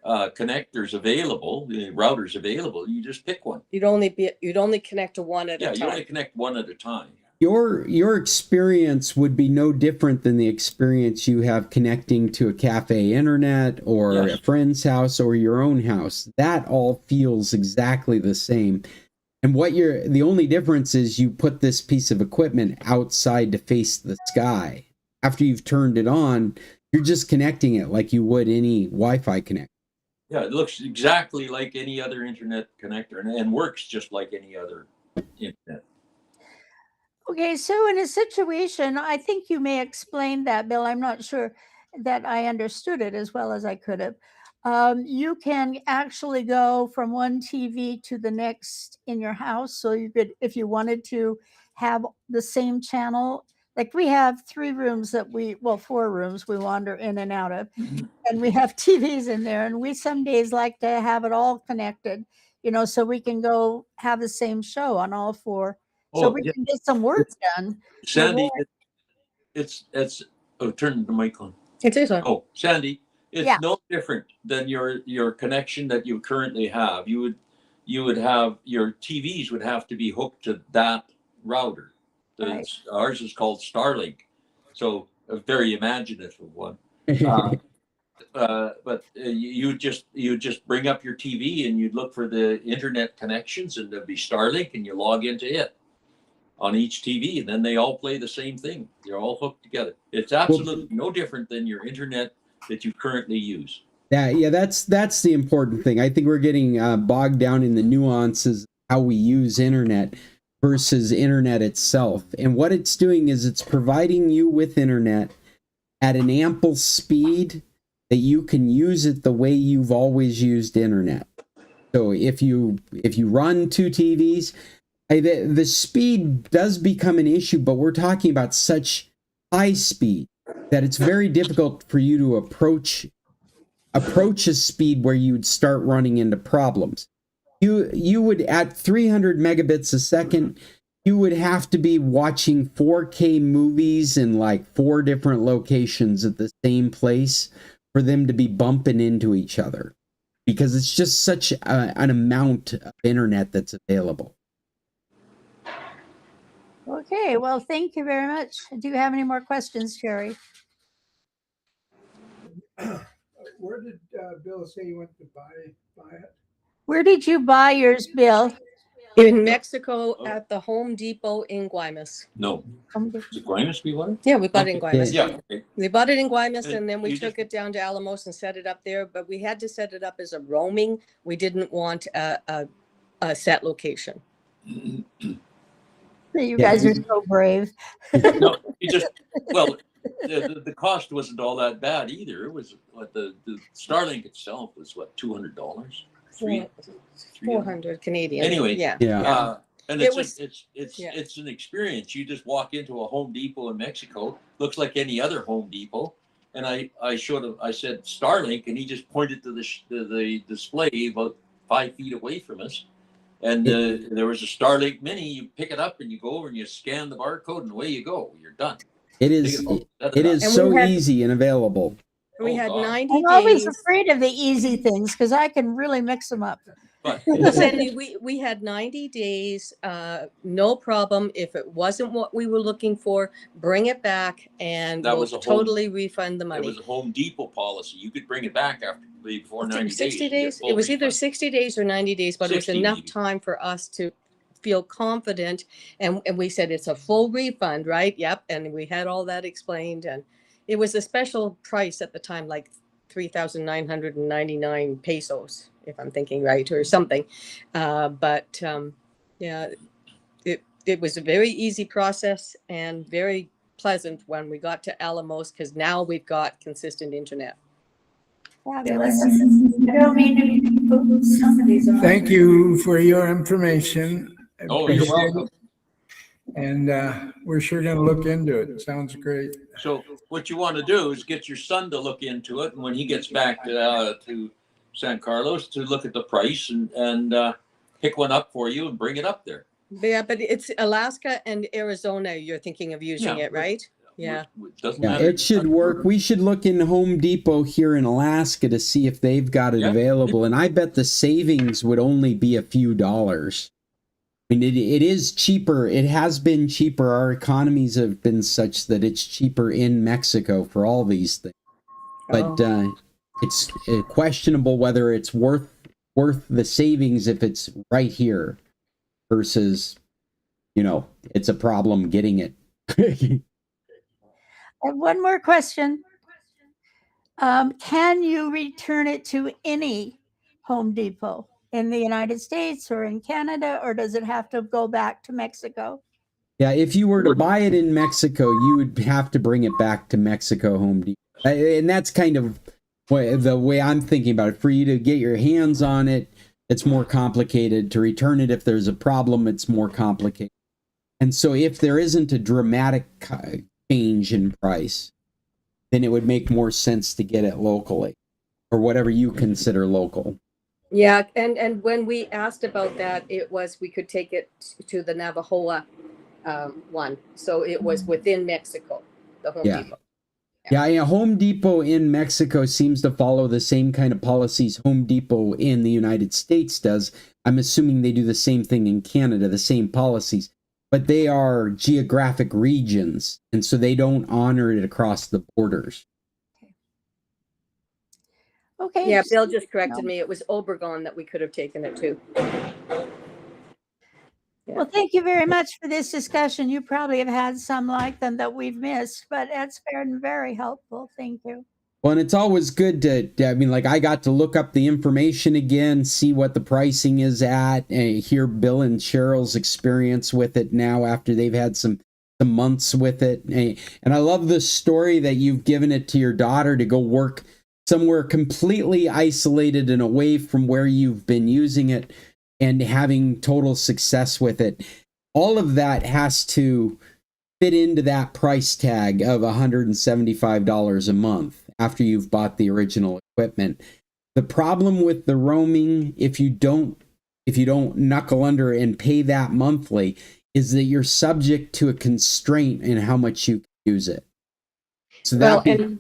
connectors available, the routers available, you just pick one. You'd only connect to one at Yeah, a you time. only connect one at a time. Your experience would be no different than the experience you have connecting to a cafe internet or Yes. a friend's house or your own house. That all feels exactly the same. And the only difference is you put this piece of equipment outside to face the sky. After you've turned it on, you're just connecting it like you would any Wi-Fi connector. Yeah, it looks exactly like any other internet connector and works just like any other internet. Okay, so in a situation, I think you may explain that, Bill. I'm not sure that I understood it as well as I could have. You can actually go from one TV to the next in your house. So you could, if you wanted to have the same channel, like we have 4 rooms we wander in and out of, and we have TVs in there. And we some days like to have it all connected, so we can go have the same show on all 4. So we can get some work done. Sandy, it's turn the mic on. It is on. Oh, Sandy, it's Yeah. no different than your connection that you currently have. You would have your TVs would have to be hooked to that router. Right. Ours is called Starlink, so a very imaginative one. But you would just bring up your TV and you'd look for the internet connections, and there'd be Starlink, and you log into it on each TV, and then they all play the same thing. They're all hooked together. It's absolutely no different than your internet that you currently use. Yeah, that's the important thing. I think we're getting bogged down in the nuances of how we use internet versus internet itself. And what it's doing is it's providing you with internet at an ample speed that you can use it the way you've always used internet. So if you run 2 TVs, the speed does become an issue, but we're talking about such high speed that it's very difficult for you to approach a speed where you'd start running into problems. You would, at 300 megabits a second, you would have to be watching 4K movies in like 4 different locations at the same place for them to be bumping into each other, because it's just such an amount of internet that's available. Okay, well, thank you very much. Do you have any more questions, Sherry? Where did Bill say you went to buy it? Where did you buy yours, Bill? In Mexico at the Home Depot in Guaymas. No, is it Guaymas we want it? Yeah, we bought it in Guaymas. Yeah. Okay. We bought it in Guaymas, And and then we you took just- it down to Alamos and set it up there, but we had to set it up as a roaming. We didn't want a set location. You guys are so brave. No, the cost wasn't all that bad either. It was the Starlink itself was $200. 400 Canadian. Anyway, yeah. And It it's was- it's an experience. You just walk into a Home Depot in Mexico, looks like any other Home Depot, and I showed him. I said Starlink, and he just pointed to the display about 5 feet away from us, and there was a Starlink Mini. You pick it up and you go over and you scan the barcode, and away you go. You're done. It is And so we had- easy and available. We Oh, had God. 90 I'm always days. afraid of the easy things because I can really mix them up. But Sandy, we had 90 days, no problem. If it wasn't what we were looking for, bring it back and That we'll was a totally refund the it money. was a Home Depot policy. You could bring it back before 90 days. 60 and get days? full It was either refund. 60 days or 90 days, but it was 60 enough maybe. time for us to feel confident. And we said it's a full refund, right? Yep. And we had all that explained. And it was a special price at the time, like 3,999 pesos, if I'm thinking right, or something. Yeah, it was a very easy process and very pleasant when we got to Alamos, because now we've got consistent internet. Fabulous. Thank you for your information. I Oh, you're appreciate welcome. it. And we're sure going to look into it. Sounds great. So what you want to do is get your son to look into it, and when he gets back to San Carlos, to look at the price and pick one up for you and bring it up there. Yeah, but it's Alaska and Arizona you're thinking of using Yeah, it, right? Yeah. Doesn't Yeah, matter. it should work. We should look in Home Depot here in Alaska to see if they've got it Yeah. available. And I bet the savings would only be a few dollars. I mean, it is cheaper. It has been cheaper. Our economies have been such that it's cheaper in Mexico for all these things. But it's questionable whether it's worth the savings if it's right here versus, it's a problem getting it. I have one more question. Can you return it to any Home Depot in the United States or in Canada, or does it have to go back to Mexico? Yeah, if you were to buy it in Mexico, you would have to bring it back to Mexico Home Depot. And that's kind of the way I'm thinking about it. For you to get your hands on it, it's more complicated. To return it, if there's a problem, it's more complicated. And so if there isn't a dramatic change in price, then it would make more sense to get it locally, or whatever you consider local. Yeah, and when we asked about that, it was we could take it to the Navajoa one. So it was within Mexico, the Home Depot. Yeah, Home Depot in Mexico seems to follow the same kind of policies Home Depot in the United States does. I'm assuming they do the same thing in Canada, the same policies, but they are geographic regions, and so they don't honor it across the borders. Okay. Yeah, Bill just corrected me. It was Obregon that we could have taken it to. Yeah. Well, thank you very much for this discussion. You probably have had some like them that we've missed, but it's been very helpful. Thank you. Well, and it's always good I got to look up the information again, see what the pricing is at, and hear Bill and Cheryl's experience with it now after they've had some months with it. And I love the story that you've given it to your daughter to go work somewhere completely isolated and away from where you've been using it and having total success with it. All of that has to fit into that price tag of $175 a month after you've bought the original equipment. The problem with the roaming, if you don't knuckle under and pay that monthly, is that you're subject to a constraint in how much you can use it. So and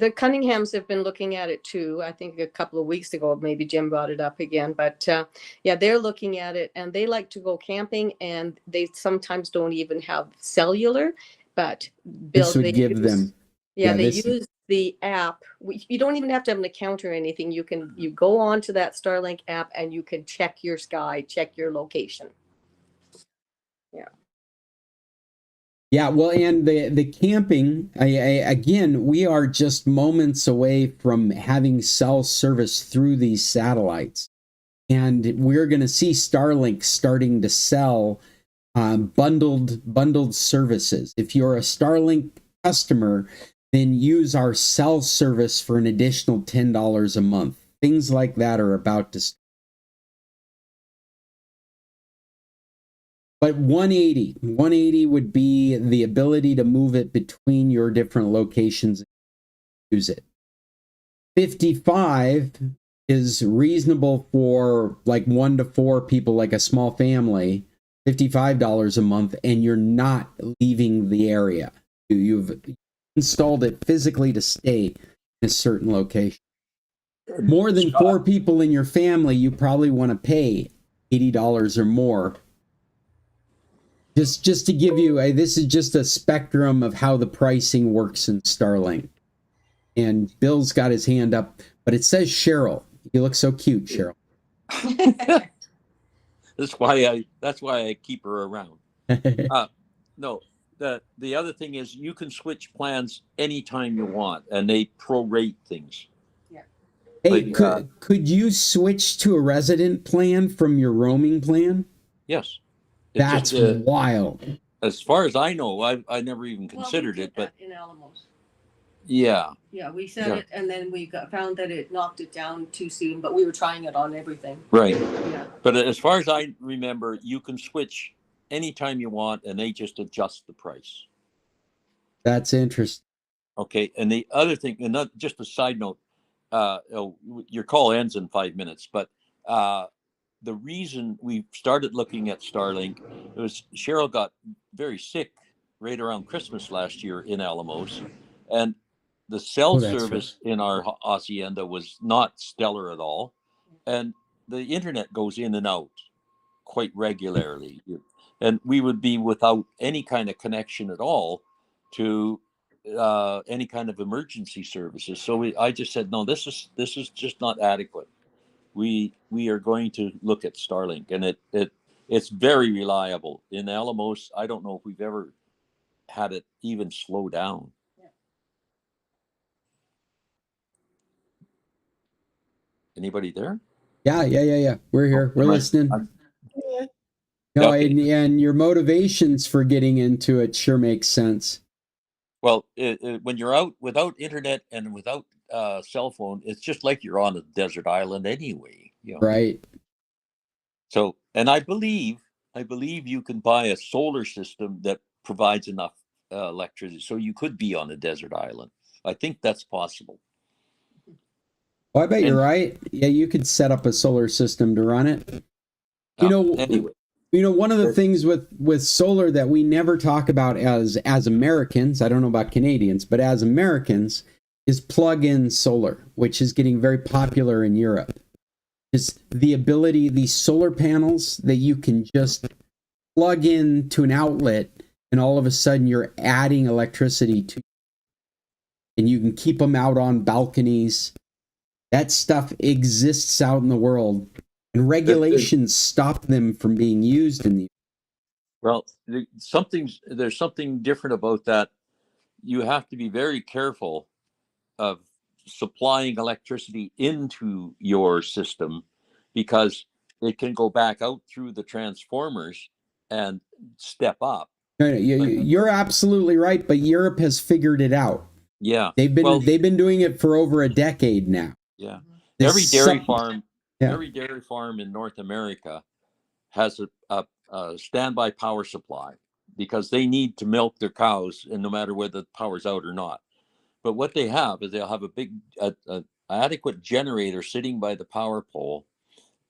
the Cunninghams have been looking at it too. I think a couple of weeks ago, maybe Jim brought it up again, but they're looking at it, and they like to go camping, and they sometimes don't even have cellular, but Bill, this would give them. They use the app. You don't even have to have an account or anything. You go on to that Starlink app and you can check your sky, check your location. Yeah. Yeah, well, and the camping, again, we are just moments away from having cell service through these satellites. And we're going to see Starlink starting to sell bundled services. If you're a Starlink customer, then use our cell service for an additional $10 a month. Things like that are about to start. But 180 would be the ability to move it between your different locations and use it. 55 is reasonable for like 1 to 4 people, like a small family, $55 a month, and you're not leaving the area. You've installed it physically to stay in a certain location. More than 4 people in your family, you probably want to pay $80 or more. Just to give you this is just a spectrum of how the pricing works in Starlink. And Bill's got his hand up, but it says Cheryl. You look so cute, Cheryl. That's why I keep her around. No, the other thing is you can switch plans anytime you want, and they prorate things. Yeah. Hey, could you switch to a resident plan from your roaming plan? Yes. That's wild. As far as I know, I never even considered it, but in Alamos. Yeah, we set it, and then we found that it knocked it down too soon, but we were trying it on everything. right. Yeah. But as far as I remember, you can switch anytime you want, and they just adjust the price. That's interesting. Okay, and the other thing, and not just a side note, your call ends in 5 minutes, but the reason we started looking at Starlink was Cheryl got very sick right around Christmas last year in Alamos, and the cell that's service in our hacienda was not stellar at all, and the internet goes in and out quite regularly, and we would be without any kind of connection at all to any kind of emergency services. So I just said, no, this is just not adequate. We are going to look at Starlink, and it's very reliable. In Alamos, I don't know if we've ever had it even slow down. Anybody there? Yeah. We're here. We're listening. No, Okay. and your motivations for getting into it sure makes sense. Well, when you're out without internet and without cell phone, it's just like you're on a desert island anyway. Right. So, and I believe you can buy a solar system that provides enough electricity, so you could be on a desert island. I think that's possible. Well, I bet you're right. Yeah, you could set up a solar system to run it. Anyway. One of the things with solar that we never talk about as Americans, I don't know about Canadians, but as Americans, is plug-in solar, which is getting very popular in Europe. Is the ability, these solar panels that you can just plug in to an outlet, and all of a sudden you're adding electricity to, and you can keep them out on balconies. That stuff exists out in the world, and regulations stop them from being used in the. Well, there's something different about that. You have to be very careful of supplying electricity into your system, because it can go back out through the transformers and step up. No, you're absolutely right, but Europe has figured it out. Yeah, they've been doing it for over a decade now. Yeah, This every dairy farm in North America has a standby power supply, because they need to milk their cows, and no matter whether the power's out or not. But what they have is they'll have a big adequate generator sitting by the power pole,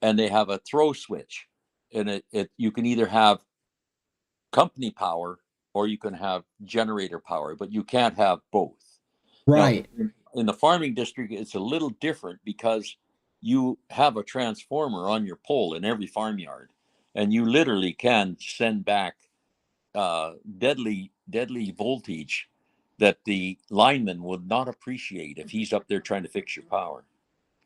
and they have a throw switch, and you can either have company power or you can have generator power, but you can't have both. Right. Now, in the farming district, it's a little different, because you have a transformer on your pole in every farmyard, and you literally can send back deadly voltage that the lineman would not appreciate if he's up there trying to fix your power.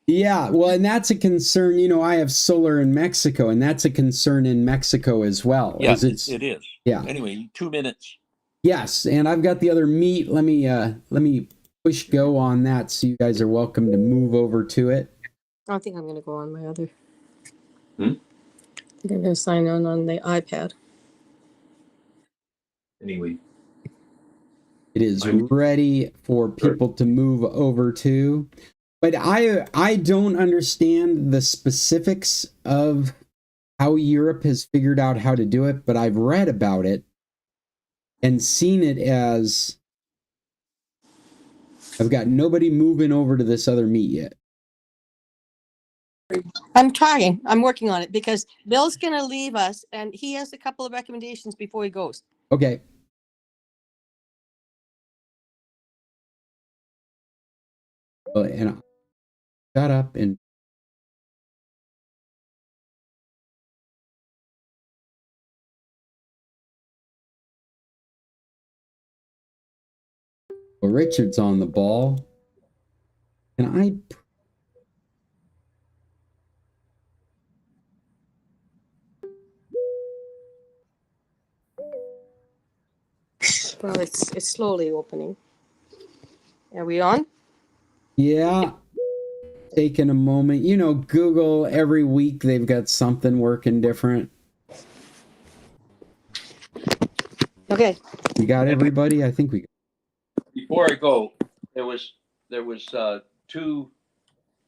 Yeah, well, and that's a concern. I have solar in Mexico, and that's a concern in Mexico as well. Yes, it is. Yeah. Anyway, 2 minutes. Yes, and I've got the other meat. Let me push go on that, so you guys are welcome to move over to it. I think I'm going to go on my other. Hmm? I think I'm going to sign on the iPad. Anyway. It is ready for people to move over to. But I don't understand the specifics of how Europe has figured out how to do it, but I've read about it and seen it as, I've got nobody moving over to this other meat yet. I'm trying. I'm working on it, because Bill's going to leave us, and he has a couple of recommendations before he goes. Okay. Well, and I'll shut up and well, Richard's on the ball. Can I? Well, it's slowly opening. Are we on? Yeah. Taking a moment. Google, every week they've got something working different. Okay. We got everybody? I think we got. Before I go, there was two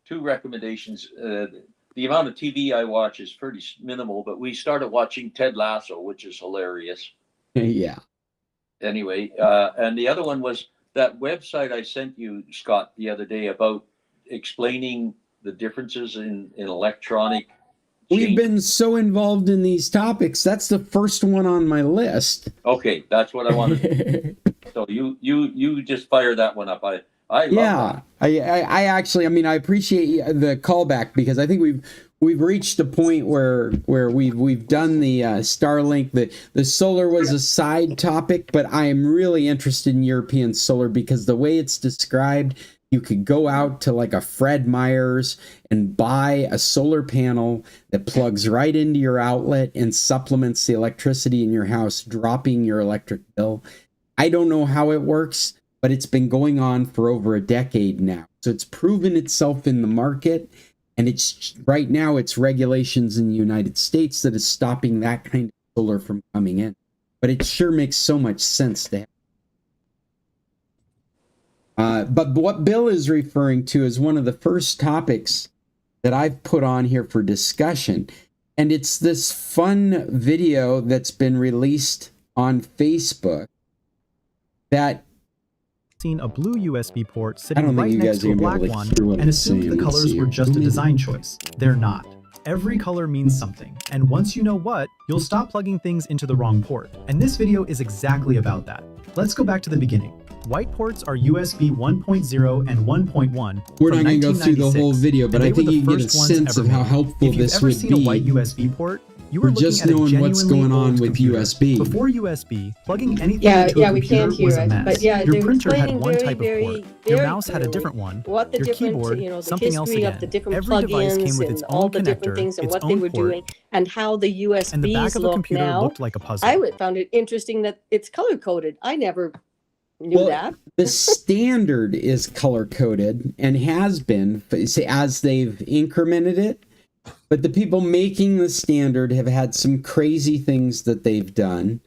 recommendations. The amount of TV I watch is pretty minimal, but we started watching Ted Lasso, which is hilarious. Yeah. Anyway, and the other one was that website I sent you, Scott, the other day, about explaining the differences in electronic we've cheap. been so involved in these topics. That's the first one on my list. Okay, that's what I wanted. So you just fire that one up. I love Yeah, that. I actually, I mean, I appreciate the callback because I think we've reached a point where we've done the Starlink. The solar was a side topic, but I am really interested in European solar because the way it's described, you could go out to like a Fred Meyer's and buy a solar panel that plugs right into your outlet and supplements the electricity in your house, dropping your electric bill. I don't know how it works, but it's been going on for over a decade now. So it's proven itself in the market, and it's right now it's regulations in the United States that is stopping that kind of solar from coming in. But it sure makes so much sense to have. But what Bill is referring to is one of the first topics that I've put on here for discussion. And it's this fun video that's been released on Facebook that seen a blue USB port I sitting don't think right you next guys to a are gonna black be able to one hear what and I'm assumed saying. the Let's colors see were here. just a design choice. They're not. Every color means something, and once you know what, you'll stop plugging things into the wrong port. And this video is exactly about that. Let's go back to the beginning. White ports are USB 1.0 and 1.1. We're not going to go through the whole video, but I think you get a sense of how helpful if you've this ever would seen a white be USB port, you for were looking just at a knowing what's genuinely going on old with computer. USB. Before USB, plugging anything Yeah, into yeah, a we computer can't hear was a it, mess. but yeah, Your they're printer had explaining one very, type of very, port. Your very mouse had a clearly different one. what the Your different, keyboard, the something else history again. of the different Every device came plugins with and its all own the different connector, things and its what they own were port, doing and how the and the back USBs of a look computer now. looked like a puzzle. I found it interesting that it's color coded. I never knew that. The standard is color coded and has been as they've incremented it. But the people making the standard have had some crazy things that they've done,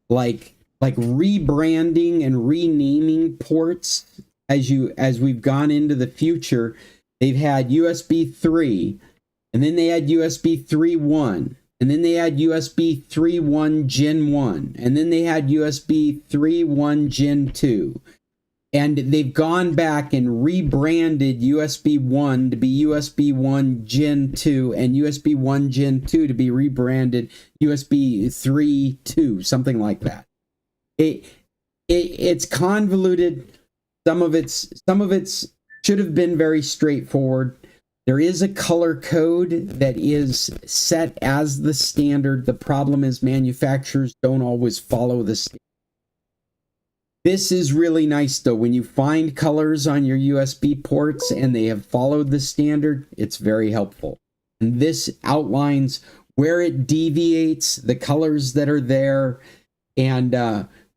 like rebranding and renaming ports as we've gone into the future. They've had USB 3, and then they had USB 3.1, and then they had USB 3.1 Gen 1, and then they had USB 3.1 Gen 2. And they've gone back and rebranded USB 1 to be USB 1 Gen 2 and USB 1 Gen 2 to be rebranded USB 3.2, something like that. It's convoluted. Some of it's should have been very straightforward. There is a color code that is set as the standard. The problem is manufacturers don't always follow the standard. This is really nice, though. When you find colors on your USB ports and they have followed the standard, it's very helpful. And this outlines where it deviates, the colors that are there, and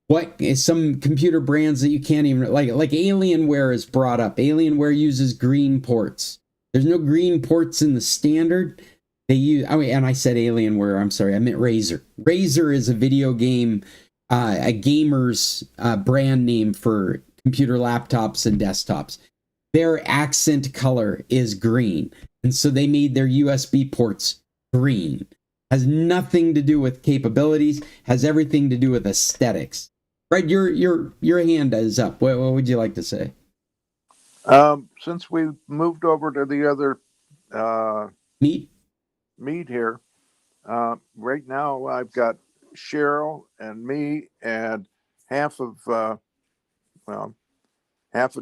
what is some computer brands that you can't even, like Alienware is brought up. Alienware uses green ports. There's no green ports in the standard. They use, and I said Alienware, I'm sorry, I meant Razer. Razer is a video game a gamer's brand name for computer laptops and desktops. Their accent color is green, and so they made their USB ports green. Has nothing to do with capabilities, has everything to do with aesthetics. Fred, your hand is up. What would you like to say? Since we moved over to the other Meet here, right now I've got Cheryl and me and half of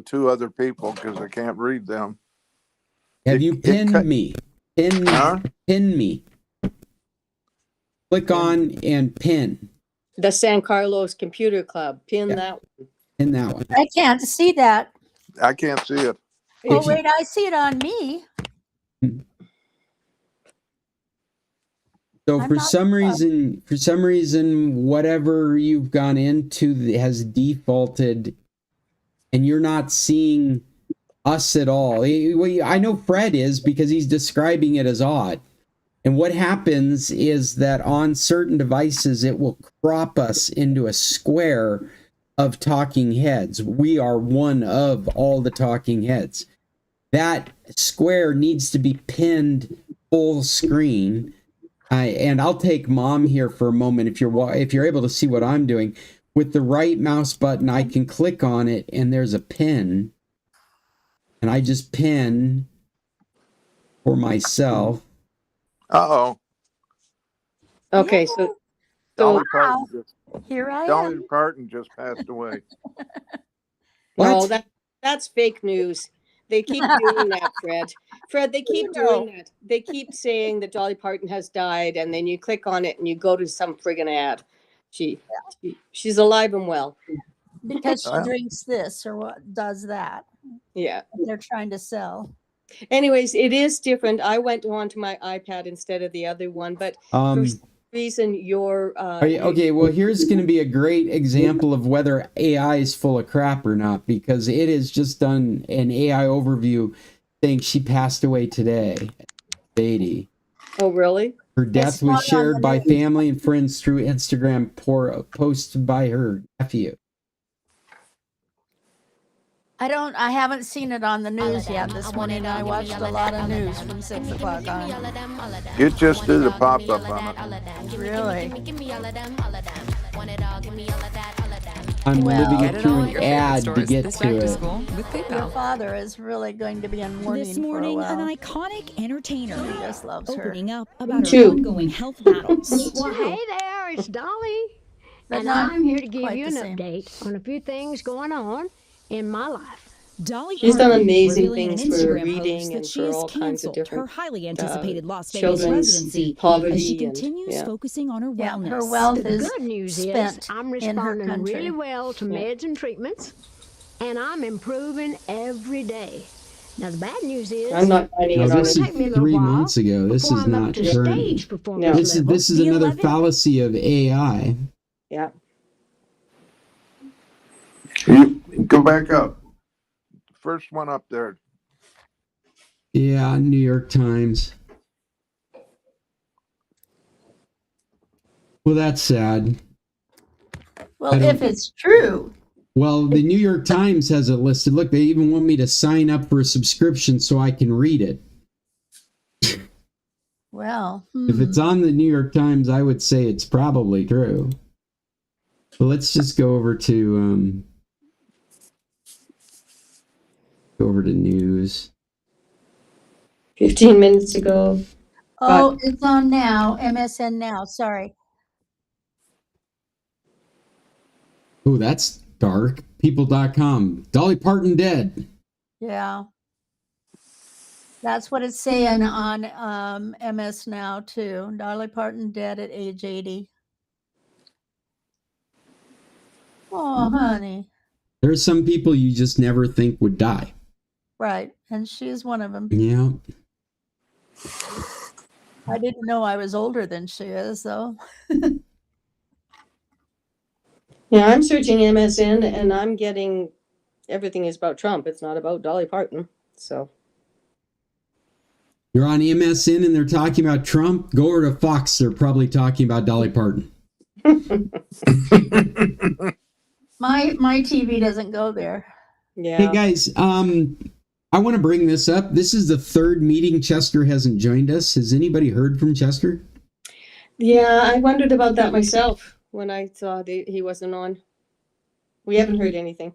two other people because I can't read them. Have you pinned me? Pin me. Click on and pin. The San Carlos Computer Club. Pin that one. Pin that one. I can't see that. I can't see it. Oh, wait, I see it on me. So I'm for not some reason, whatever you've gone into has defaulted, and you're not seeing us at all. I know Fred is because he's describing it as odd. And what happens is that on certain devices, it will crop us into a square of talking heads. We are one of all the talking heads. That square needs to be pinned full screen. And I'll take Mom here for a moment. If you're able to see what I'm doing, with the right mouse button, I can click on it, and there's a pin, and I just pin for myself. Uh-oh. Okay, Yeah. so Dolly Wow. Parton just Here I Dolly am. Parton just passed away. no, What? that's fake news. They keep doing that, Fred. Fred, they keep doing that. They keep saying that Dolly Parton has died, and then you click on it and you go to some friggin' ad. She's alive and well. Because she Well, drinks this or what does that. Yeah. They're trying to sell. Anyways, it is different. I went onto my iPad instead of the other one, but for some reason your Okay, well, here's going to be a great example of whether AI is full of crap or not, because it has just done an AI overview saying she passed away today, 80. Oh, really? Her death It's was not on shared the by news. family and friends through Instagram posted by her nephew. I haven't seen it on the news yet this morning. I watched a lot of news from 6 o'clock on. it just did a pop-up on it. Really? I'm Well, living Get it it through all at an your favorite ad to stores get this to back to it. school with Your PayPal. father is really going to be in mourning This for a morning, an while. iconic entertainer He just loves her. opening up about Two. her ongoing health battles. Well, hey there, it's Dolly. But And not I'm here to give quite you the an same. update on a few things going on in my life. Dolly She's done Parton amazing revealing in an things for Instagram reading post and that she for has all kinds of canceled her different highly anticipated Las Vegas children's residency as she poverty and continues focusing on her Yeah, wellness. her wealth The is good news is spent I'm in her responding country. really well to meds and treatments, and I'm improving every day. Now the bad news is I'm not finding No, it on this it's is gonna it. take me a little 3 while months ago. This before is I'm up not to current. stage performance This level. is The another 11th fallacy of AI. Yeah. You go back up. First one up there. Yeah, New York Times. Well, that's sad. Well, I don't- if it's true. Well, the New York Times has it listed. Look, they even want me to sign up for a subscription so I can read it. Well, If it's on the New York Times, I would say it's probably true. But let's just go over to news. 15 minutes ago. oh, it's on now. MSN now. Sorry. Oh, that's dark. People.com. Dolly Parton dead. Yeah. That's what it's saying on MS Now too. Dolly Parton dead at age 80. Oh, honey. There are some people you just never think would die. Right. And she's one of them. Yeah. I didn't know I was older than she is, though. Yeah, I'm searching MSN and I'm getting everything is about Trump. It's not about Dolly Parton. So You're on MSN and they're talking about Trump. Go over to Fox. They're probably talking about Dolly Parton. My TV doesn't go there. yeah. Hey guys, I want to bring this up. This is the third meeting Chester hasn't joined us. Has anybody heard from Chester? Yeah, I wondered about that myself when I saw that he wasn't on. We haven't heard anything.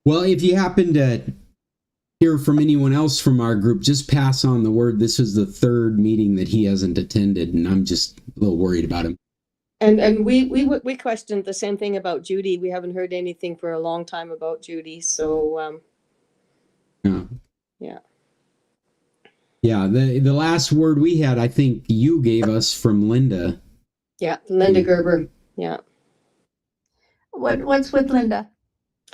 Well, if you happen to hear from anyone else from our group, just pass on the word. This is the third meeting that he hasn't attended, and I'm just a little worried about him. And we questioned the same thing about Judy. We haven't heard anything for a long time about Judy. So yeah. Yeah, the last word we had, I think you gave us from Linda. Yeah, Linda Gerber. Yeah. What's with Linda?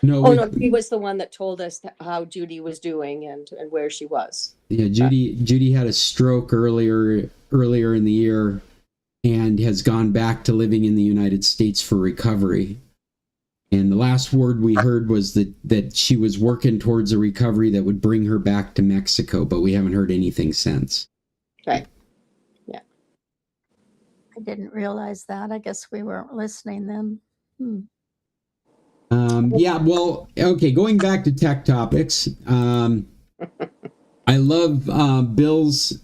No, Oh no, he was the one that told us how Judy was doing and where she was. Yeah, Judy had a stroke earlier in the year and has gone back to living in the United States for recovery. And the last word we heard was that she was working towards a recovery that would bring her back to Mexico, but we haven't heard anything since. Right. Yeah. I didn't realize that. I guess we weren't listening then. Yeah, well, okay, going back to tech topics. I love Bill's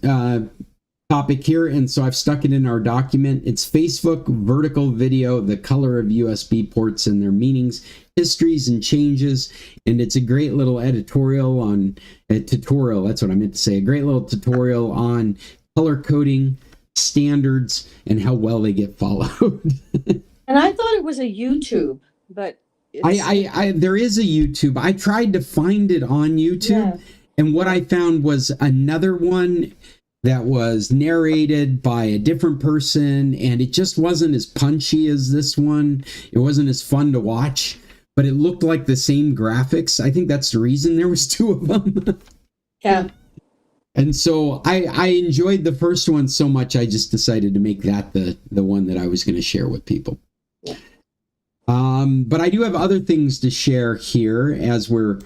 topic here, and so I've stuck it in our document. It's Facebook vertical video, the color of USB ports and their meanings, histories, and changes. And it's a great little editorial on a tutorial. That's what I meant to say. A great little tutorial on color coding standards and how well they get followed. And I thought it was a YouTube, but there is a YouTube. I tried to find it on YouTube, and what I found was another one that was narrated by a different person, and it just wasn't as punchy as this one. It wasn't as fun to watch, but it looked like the same graphics. I think that's the reason there was two of them. Yeah. And so I enjoyed the first one so much, I just decided to make that the one that I was going to share with people. Yeah. But I do have other things to share here as we're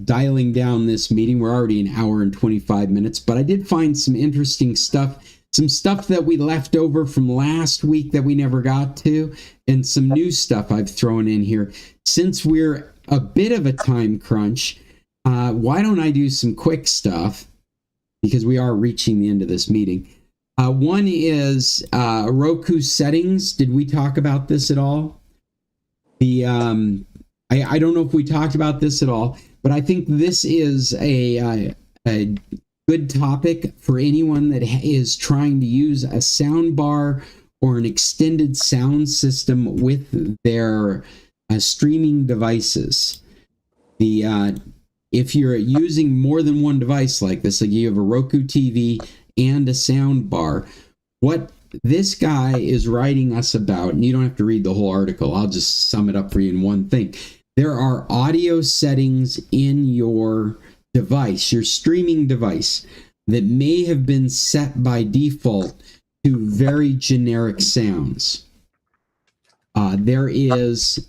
dialing down this meeting. We're already an hour and 25 minutes, but I did find some interesting stuff, some stuff that we left over from last week that we never got to, and some new stuff I've thrown in here. Since we're a bit of a time crunch, why don't I do some quick stuff, because we are reaching the end of this meeting. One is Roku settings. Did we talk about this at all? I don't know if we talked about this at all, but I think this is a good topic for anyone that is trying to use a sound bar or an extended sound system with their streaming devices. If you're using more than one device like this, like you have a Roku TV and a sound bar, what this guy is writing us about, and you don't have to read the whole article, I'll just sum it up for you in one thing. There are audio settings in your device, your streaming device, that may have been set by default to very generic sounds. There is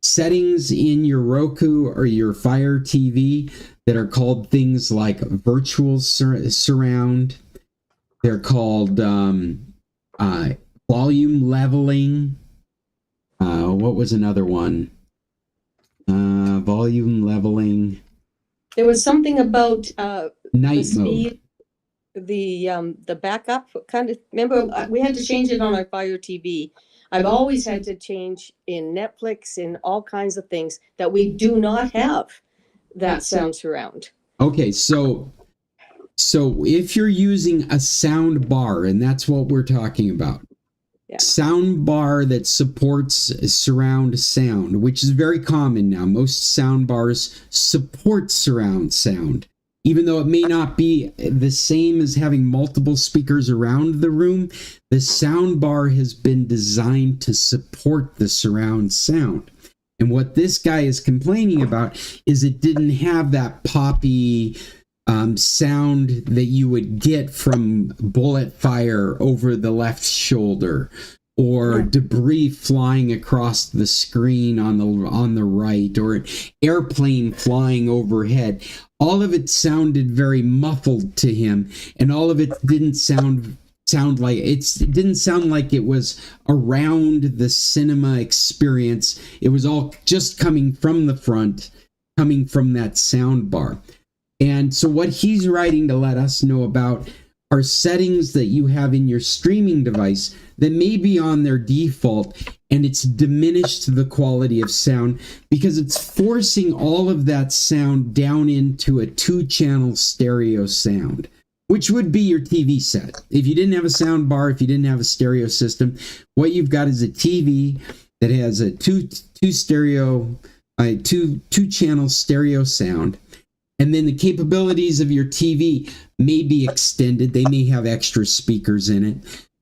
settings in your Roku or your Fire TV that are called things like virtual surround. They're called volume leveling. What was another one? Volume leveling. There was something about night the speed, the backup kind of. Remember, we had to change it on our Fire TV. I've always had to change in Netflix, in all kinds of things that we do not have that sound surround. Okay, so if you're using a sound bar, and that's what we're talking about, sound bar that supports surround sound, which is very common now. Most sound bars support surround sound, even though it may not be the same as having multiple speakers around the room. The sound bar has been designed to support the surround sound. And what this guy is complaining about is it didn't have that poppy sound that you would get from bullet fire over the left shoulder, or debris flying across the screen on the right, or an airplane flying overhead. All of it sounded very muffled to him, and all of it didn't sound like it was around the cinema experience. It was all just coming from the front, coming from that sound bar. And so what he's writing to let us know about are settings that you have in your streaming device that may be on their default, and it's diminished the quality of sound because it's forcing all of that sound down into a 2-channel stereo sound, which would be your TV set. If you didn't have a sound bar, if you didn't have a stereo system, what you've got is a TV that has a two-channel stereo sound. And then the capabilities of your TV may be extended. They may have extra speakers in it.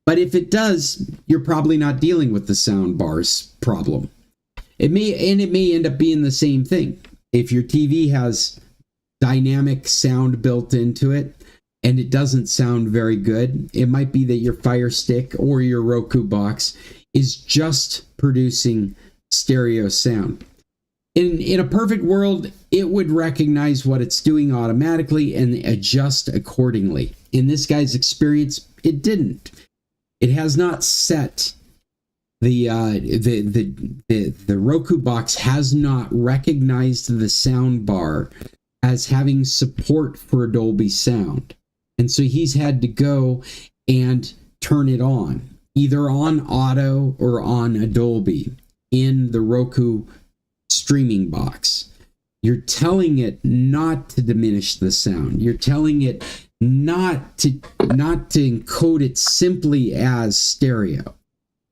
But if it does, you're probably not dealing with the sound bars problem. It may end up being the same thing. If your TV has dynamic sound built into it and it doesn't sound very good, it might be that your Fire Stick or your Roku box is just producing stereo sound. In a perfect world, it would recognize what it's doing automatically and adjust accordingly. In this guy's experience, it didn't. It has not set the Roku box has not recognized the sound bar as having support for Dolby sound. And so he's had to go and turn it on, either on auto or on a Dolby in the Roku streaming box. You're telling it not to diminish the sound. You're telling it not to encode it simply as stereo,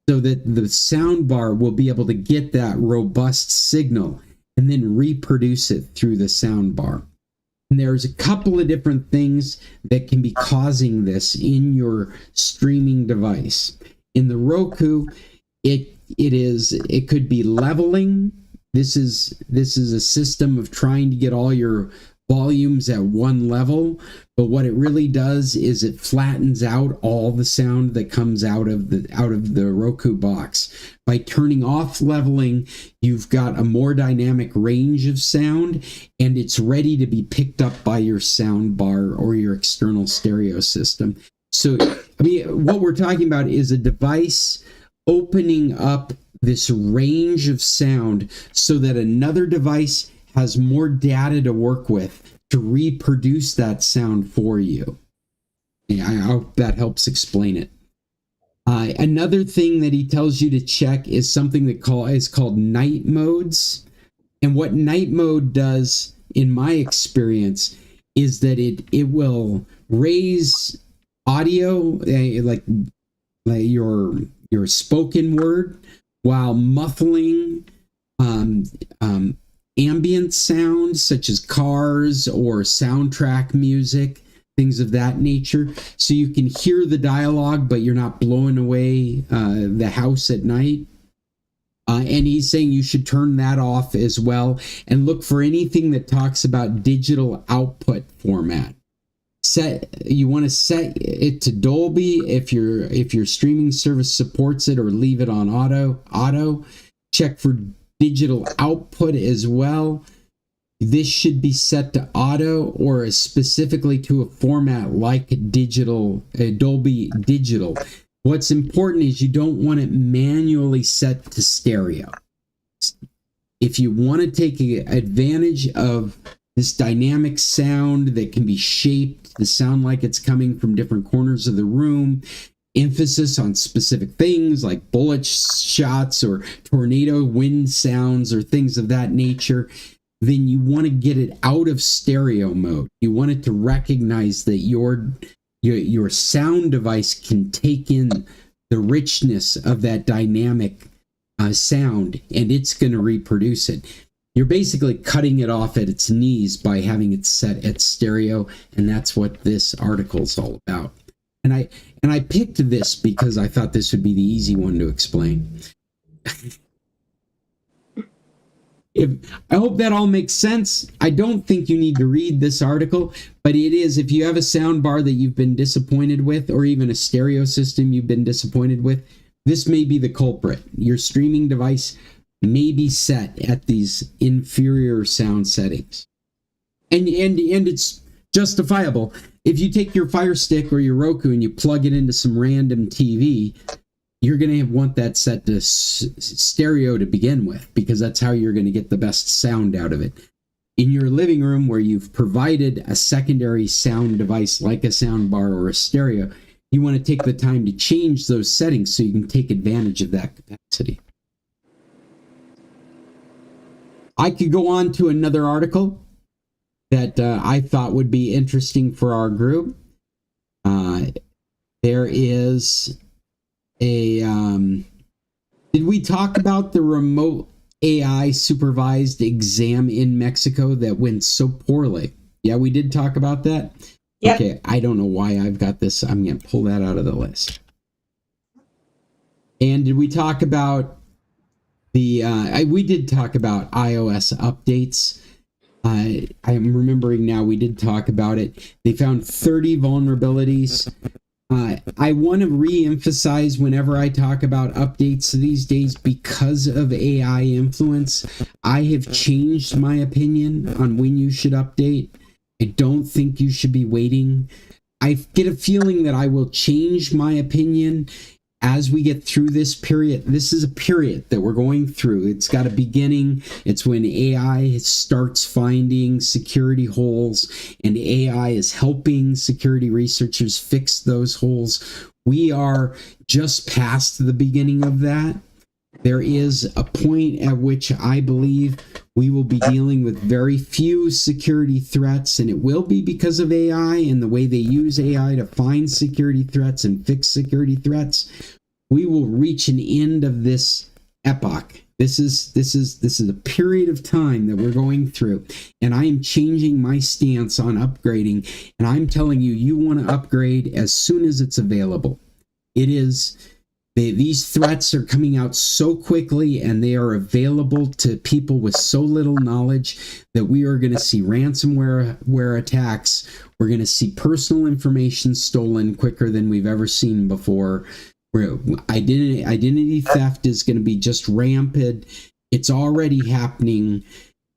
so that the sound bar will be able to get that robust signal and then reproduce it through the sound bar. And there's a couple of different things that can be causing this in your streaming device. In the Roku, it could be leveling. This is a system of trying to get all your volumes at one level, but what it really does is it flattens out all the sound that comes out of the Roku box. By turning off leveling, you've got a more dynamic range of sound, and it's ready to be picked up by your sound bar or your external stereo system. So, I mean, what we're talking about is a device opening up this range of sound so that another device has more data to work with to reproduce that sound for you. Yeah, I hope that helps explain it. Another thing that he tells you to check is something that is called night modes. And what night mode does, in my experience, is that it will raise audio, like your spoken word, while muffling ambient sounds such as cars or soundtrack music, things of that nature, so you can hear the dialogue but you're not blowing away the house at night. And he's saying you should turn that off as well, and look for anything that talks about digital output format. You want to set it to Dolby if your streaming service supports it, or leave it on auto. Check for digital output as well. This should be set to auto or specifically to a format like Dolby Digital. What's important is you don't want it manually set to stereo. If you want to take advantage of this dynamic sound that can be shaped to sound like it's coming from different corners of the room, emphasis on specific things like bullet shots or tornado wind sounds or things of that nature, then you want to get it out of stereo mode. You want it to recognize that your sound device can take in the richness of that dynamic sound, and it's going to reproduce it. You're basically cutting it off at its knees by having it set at stereo, and that's what this article is all about. And I picked this because I thought this would be the easy one to explain. I hope that all makes sense. I don't think you need to read this article, but it is, if you have a sound bar that you've been disappointed with, or even a stereo system you've been disappointed with, this may be the culprit. Your streaming device may be set at these inferior sound settings. And it's justifiable. If you take your Fire Stick or your Roku and you plug it into some random TV, you're going to want that set to stereo to begin with, because that's how you're going to get the best sound out of it. In your living room, where you've provided a secondary sound device like a sound bar or a stereo, you want to take the time to change those settings so you can take advantage of that capacity. I could go on to another article that I thought would be interesting for our group. There is a... did we talk about the remote AI supervised exam in Mexico that went so poorly? Yeah, we did talk about that? Yep. Okay, I don't know why I've got this. I'm going to pull that out of the list. And did we talk about we did talk about iOS updates. I'm remembering now, we did talk about it. They found 30 vulnerabilities. I want to re-emphasize whenever I talk about updates these days, because of AI influence, I have changed my opinion on when you should update. I don't think you should be waiting. I get a feeling that I will change my opinion as we get through this period, this is a period that we're going through. It's got a beginning. It's when AI starts finding security holes, and AI is helping security researchers fix those holes. We are just past the beginning of that. There is a point at which I believe we will be dealing with very few security threats, and it will be because of AI and the way they use AI to find security threats and fix security threats. We will reach an end of this epoch. This is a period of time that we're going through, and I am changing my stance on upgrading, and I'm telling you, you want to upgrade as soon as it's available. It is. These threats are coming out so quickly, and they are available to people with so little knowledge that we are going to see ransomware attacks. We're going to see personal information stolen quicker than we've ever seen before. Where identity theft is going to be just rampant. It's already happening.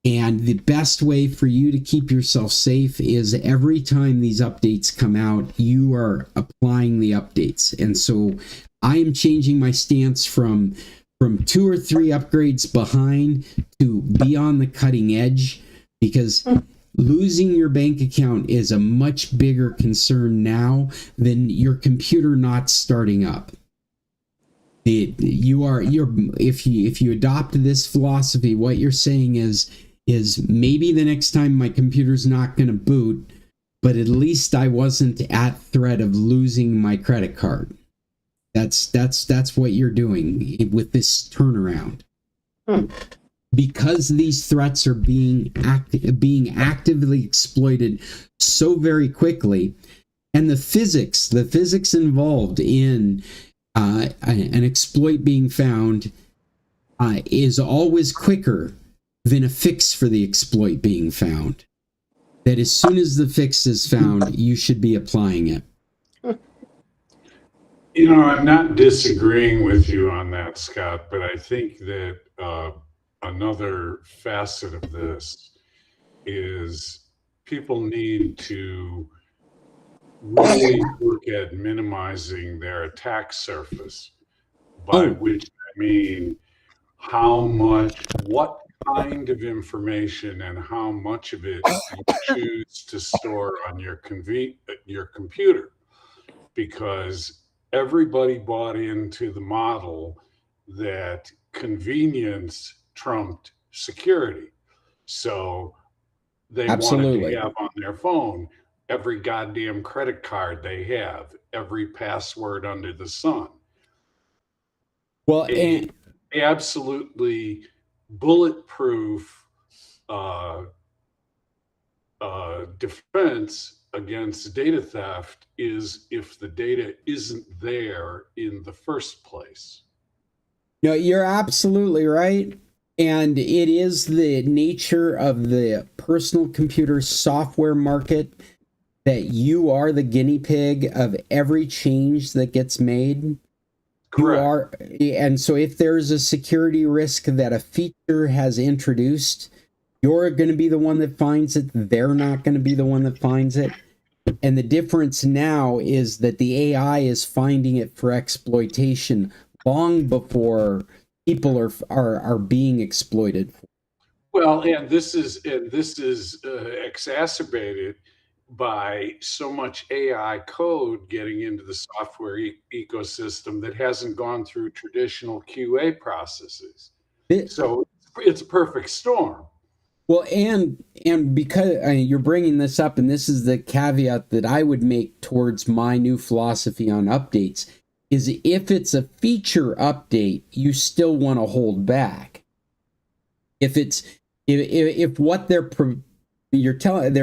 And the best way for you to keep yourself safe is every time these updates come out, you are applying the updates. And so I am changing my stance from 2 or 3 upgrades behind to be on the cutting edge, because losing your bank account is a much bigger concern now than your computer not starting up. If you adopt this philosophy, what you're saying is maybe the next time my computer's not going to boot, but at least I wasn't at threat of losing my credit card. That's what you're doing with this turnaround. Because these threats are being actively exploited so very quickly, and the physics involved in an exploit being found is always quicker than a fix for the exploit being found. That as soon as the fix is found, you should be applying it. You know, I'm not disagreeing with you on that, Scott, but I think that another facet of this is people need to really look at minimizing their attack surface, by which I mean what kind of information and how much of it you choose to store on your computer, because everybody bought into the model that convenience trumped security. So they wanted to have on their phone every goddamn credit card they have, every password under the sun. Well, and absolutely bulletproof defense against data theft is if the data isn't there in the first place. No, you're absolutely right. And it is the nature of the personal computer software market that you are the guinea pig of every change that gets made. Correct. And so if there's a security risk that a feature has introduced, you're going to be the one that finds it. They're not going to be the one that finds it. And the difference now is that the AI is finding it for exploitation long before people are being exploited. Well, and this is exacerbated by so much AI code getting into the software ecosystem that hasn't gone through traditional QA processes. So it's a perfect storm. Well, and because you're bringing this up, and this is the caveat that I would make towards my new philosophy on updates, is if it's a feature update, you still want to hold back. If what they're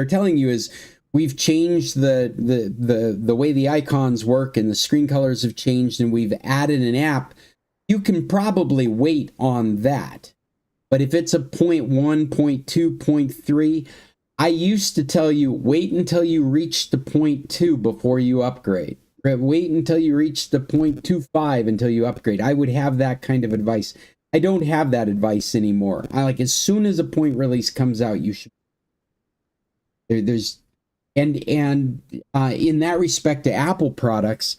telling you is we've changed the way the icons work and the screen colors have changed and we've added an app, you can probably wait on that. But if it's a 0.1, 0.2, 0.3, I used to tell you, wait until you reach the 0.2 before you upgrade. Wait until you reach the 0.25 until you upgrade. I would have that kind of advice. I don't have that advice anymore. As soon as a point release comes out, you should. In that respect to Apple products,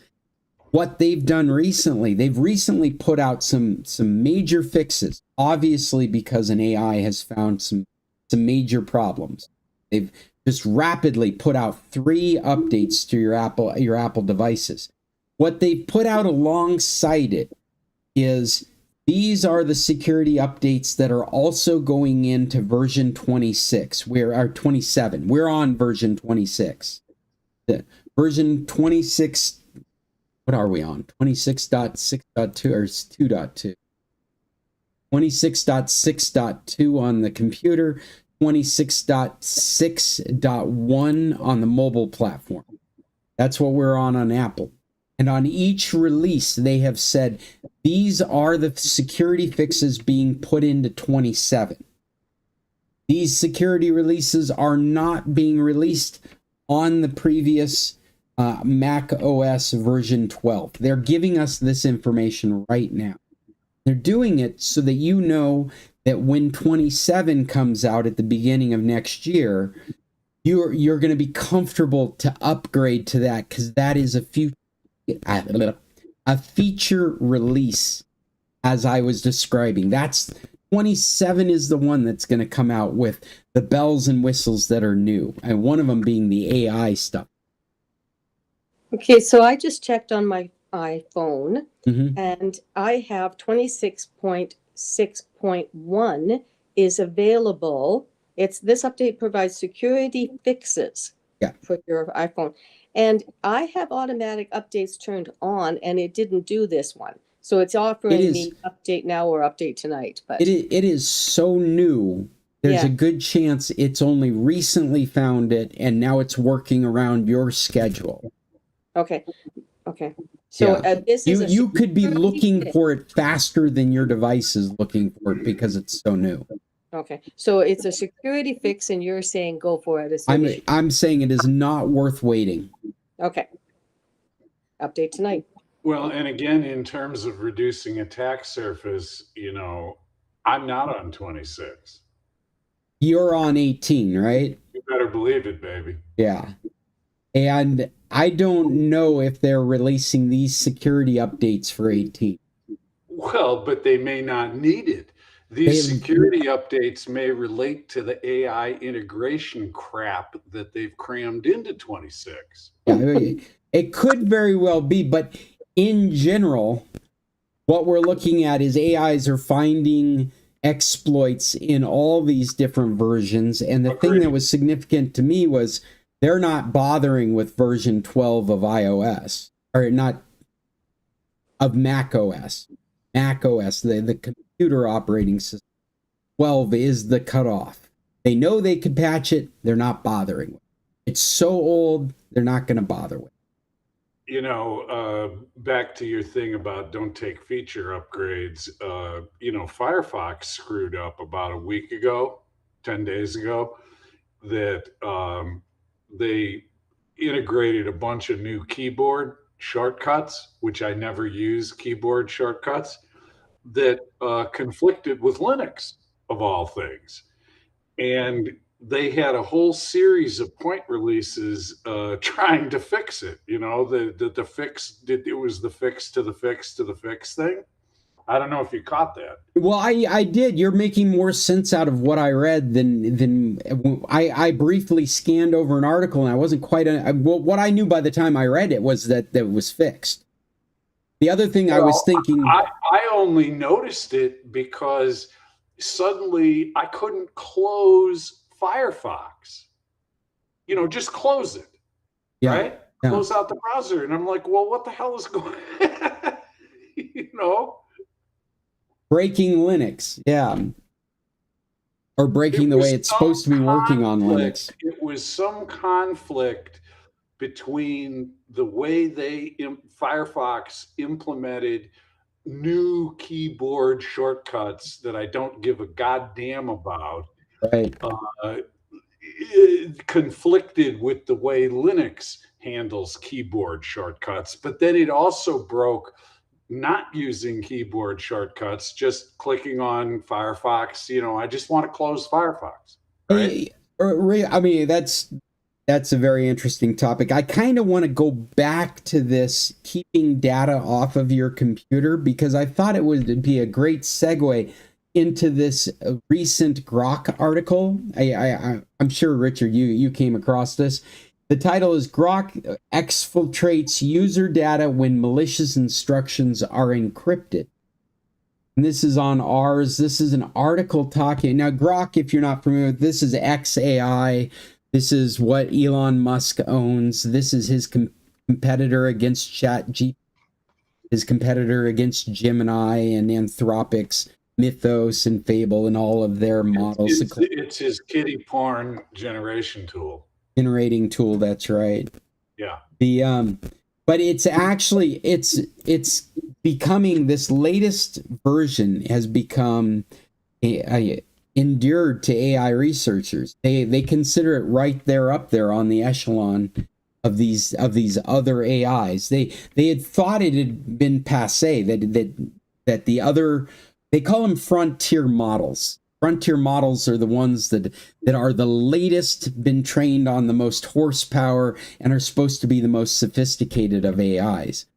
what they've done recently, they've recently put out some major fixes, obviously because an AI has found some major problems. They've just rapidly put out 3 updates to your Apple devices. What they've put out alongside it is these are the security updates that are also going into version 26. 27. We're on version 26. Version 26. What are we on? 26.6.2 or 2.2? 26.6.2 on the computer, 26.6.1 on the mobile platform. That's what we're on Apple. And on each release, they have said, these are the security fixes being put into 27. These security releases are not being released on the previous Mac OS version 12. They're giving us this information right now. They're doing it so that you know that when 27 comes out at the beginning of next year, you're going to be comfortable to upgrade to that, because that is a feature release, as I was describing. That's 27 is the one that's going to come out with the bells and whistles that are new, and one of them being the AI stuff. Okay, so I just checked on my iPhone, Mm-hmm. and I have 26.6.1 is available. This update provides security fixes for your iPhone. And I have automatic updates turned on, and it didn't do this one. So it's offering me update now or update tonight. But it is so new. There's a good chance it's only recently found it, and now it's working around your schedule. Okay. So this is you could be looking for it faster than your device is looking for it because it's so new. Okay, so it's a security fix, and you're saying go for it. I'm saying it is not worth waiting. Okay. Update tonight. Well, and again, in terms of reducing attack surface, I'm not on 26. You're on 18, right? You better believe it, baby. Yeah. And I don't know if they're releasing these security updates for 18. Well, but they may not need it. These security updates may relate to the AI integration crap that they've crammed into 26. Yeah, it could very well be, but in general, what we're looking at is AIs are finding exploits in all these different versions. And the thing that was significant to me was they're not bothering with version 12 of iOS, or not of Mac OS. Mac OS, the computer operating system, 12 is the cutoff. They know they could patch it. They're not bothering with it. It's so old, they're not going to bother with it. Back to your thing about don't take feature upgrades. Firefox screwed up about a week ago, 10 days ago, that they integrated a bunch of new keyboard shortcuts, which I never use keyboard shortcuts, that conflicted with Linux, of all things. And they had a whole series of point releases trying to fix it. The fix, it was the fix to the fix to the fix thing. I don't know if you caught that. Well, I did. You're making more sense out of what I read than I briefly scanned over an article, and I wasn't quite. What I knew by the time I read it was that it was fixed. The other thing I was thinking, I only noticed it because suddenly I couldn't close Firefox. Just close it. Right? Yeah. Close out the browser, and I'm like, well, what the hell is going? Breaking Linux, or breaking the way it's supposed to be working on Linux. It was some conflict between the way Firefox implemented new keyboard shortcuts that I don't give a goddamn about. Right. It conflicted with the way Linux handles keyboard shortcuts, but then it also broke not using keyboard shortcuts, just clicking on Firefox. I just want to close Firefox. Right? I mean, that's That's a very interesting topic. I kind of want to go back to this keeping data off of your computer, because I thought it would be a great segue into this recent Grok article. I'm sure, Richard, you came across this. The title is Grok Exfiltrates User Data When Malicious Instructions Are Encrypted. And this is on ours. This is an article talking. Now, Grok, if you're not familiar with this, is XAI. This is what Elon Musk owns. This is his competitor against ChatGPT, his competitor against Gemini and Anthropic's Mythos and Fable and all of their models. It's his kiddie porn generation tool. Generating tool, that's right. Yeah. But it's actually it's becoming, this latest version has become endured to AI researchers. They consider it right there up there on the echelon of these other AIs. They had thought it had been passé, that the other, they call them frontier models. Frontier models are the ones that are the latest, been trained on the most horsepower, and are supposed to be the most sophisticated of AIs.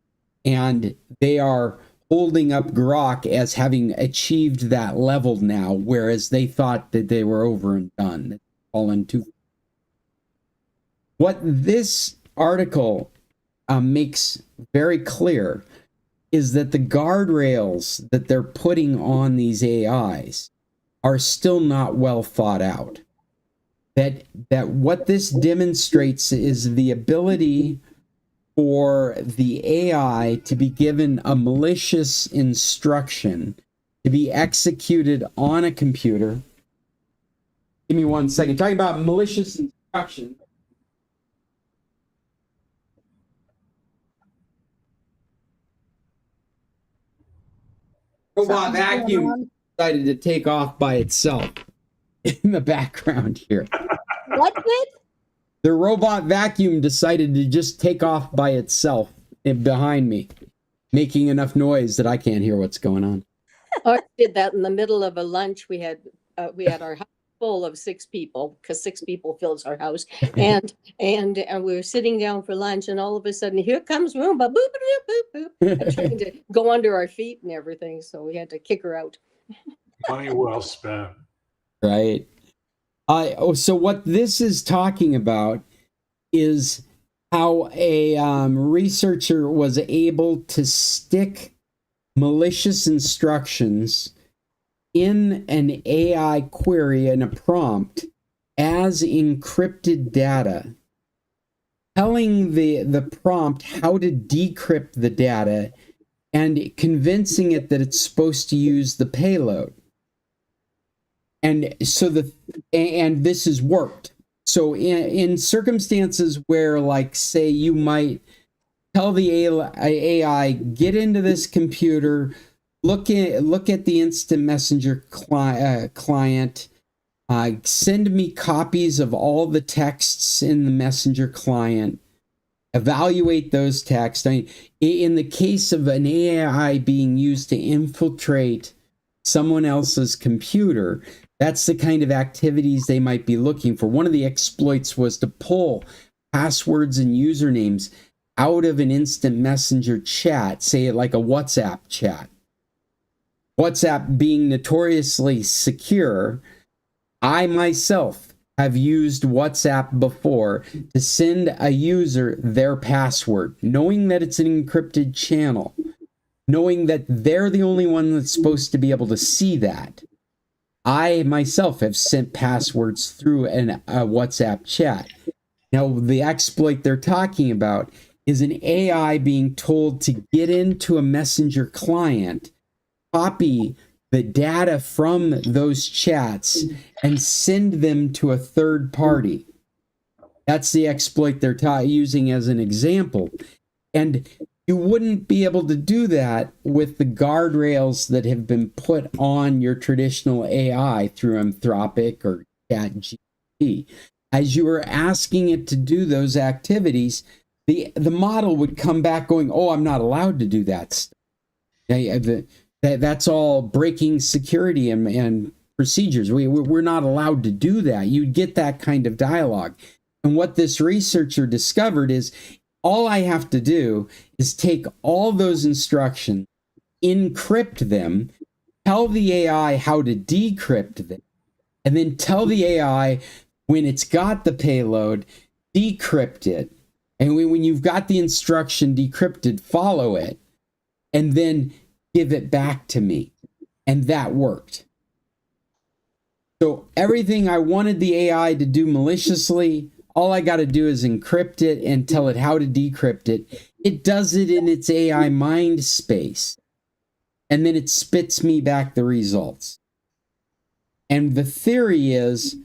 And they are holding up Grok as having achieved that level now, whereas they thought that they were over and done. What this article makes very clear is that the guardrails that they're putting on these AIs are still not well thought out. That what this demonstrates is the ability for the AI to be given a malicious instruction to be executed on a computer. Give me 1 second. Talking about malicious instruction. Robot vacuum decided to take off by itself in the background here. What did? The robot vacuum decided to just take off by itself behind me, making enough noise that I can't hear what's going on. Art did that in the middle of a lunch. We had our house full of 6 people, because 6 people fills our house, and we were sitting down for lunch, and all of a sudden, here comes Roomba, boop boop boop boop, trying to go under our feet and everything. So we had to kick her out. Money well spent. Right. So what this is talking about is how a researcher was able to stick malicious instructions in an AI query and a prompt as encrypted data, telling the prompt how to decrypt the data and convincing it that it's supposed to use the payload. And so this has worked. So in circumstances where, like, say you might tell the AI, get into this computer, look at the instant messenger client, send me copies of all the texts in the messenger client, evaluate those texts. In the case of an AI being used to infiltrate someone else's computer, that's the kind of activities they might be looking for. One of the exploits was to pull passwords and usernames out of an instant messenger chat, say like a WhatsApp chat. WhatsApp being notoriously secure, I myself have used WhatsApp before to send a user their password, knowing that it's an encrypted channel, knowing that they're the only one that's supposed to be able to see that. I myself have sent passwords through a WhatsApp chat. Now, the exploit they're talking about is an AI being told to get into a messenger client, copy the data from those chats, and send them to a third party. That's the exploit they're using as an example. And you wouldn't be able to do that with the guardrails that have been put on your traditional AI through Anthropic or ChatGPT. As you were asking it to do those activities, the model would come back going, oh, I'm not allowed to do that stuff. That's all breaking security and procedures. We're not allowed to do that. You'd get that kind of dialogue. And what this researcher discovered is all I have to do is take all those instructions, encrypt them, tell the AI how to decrypt them, and then tell the AI when it's got the payload, decrypt it. And when you've got the instruction decrypted, follow it, and then give it back to me. And that worked. So everything I wanted the AI to do maliciously, all I got to do is encrypt it and tell it how to decrypt it. It does it in its AI mind space. And then it spits me back the results. And the theory is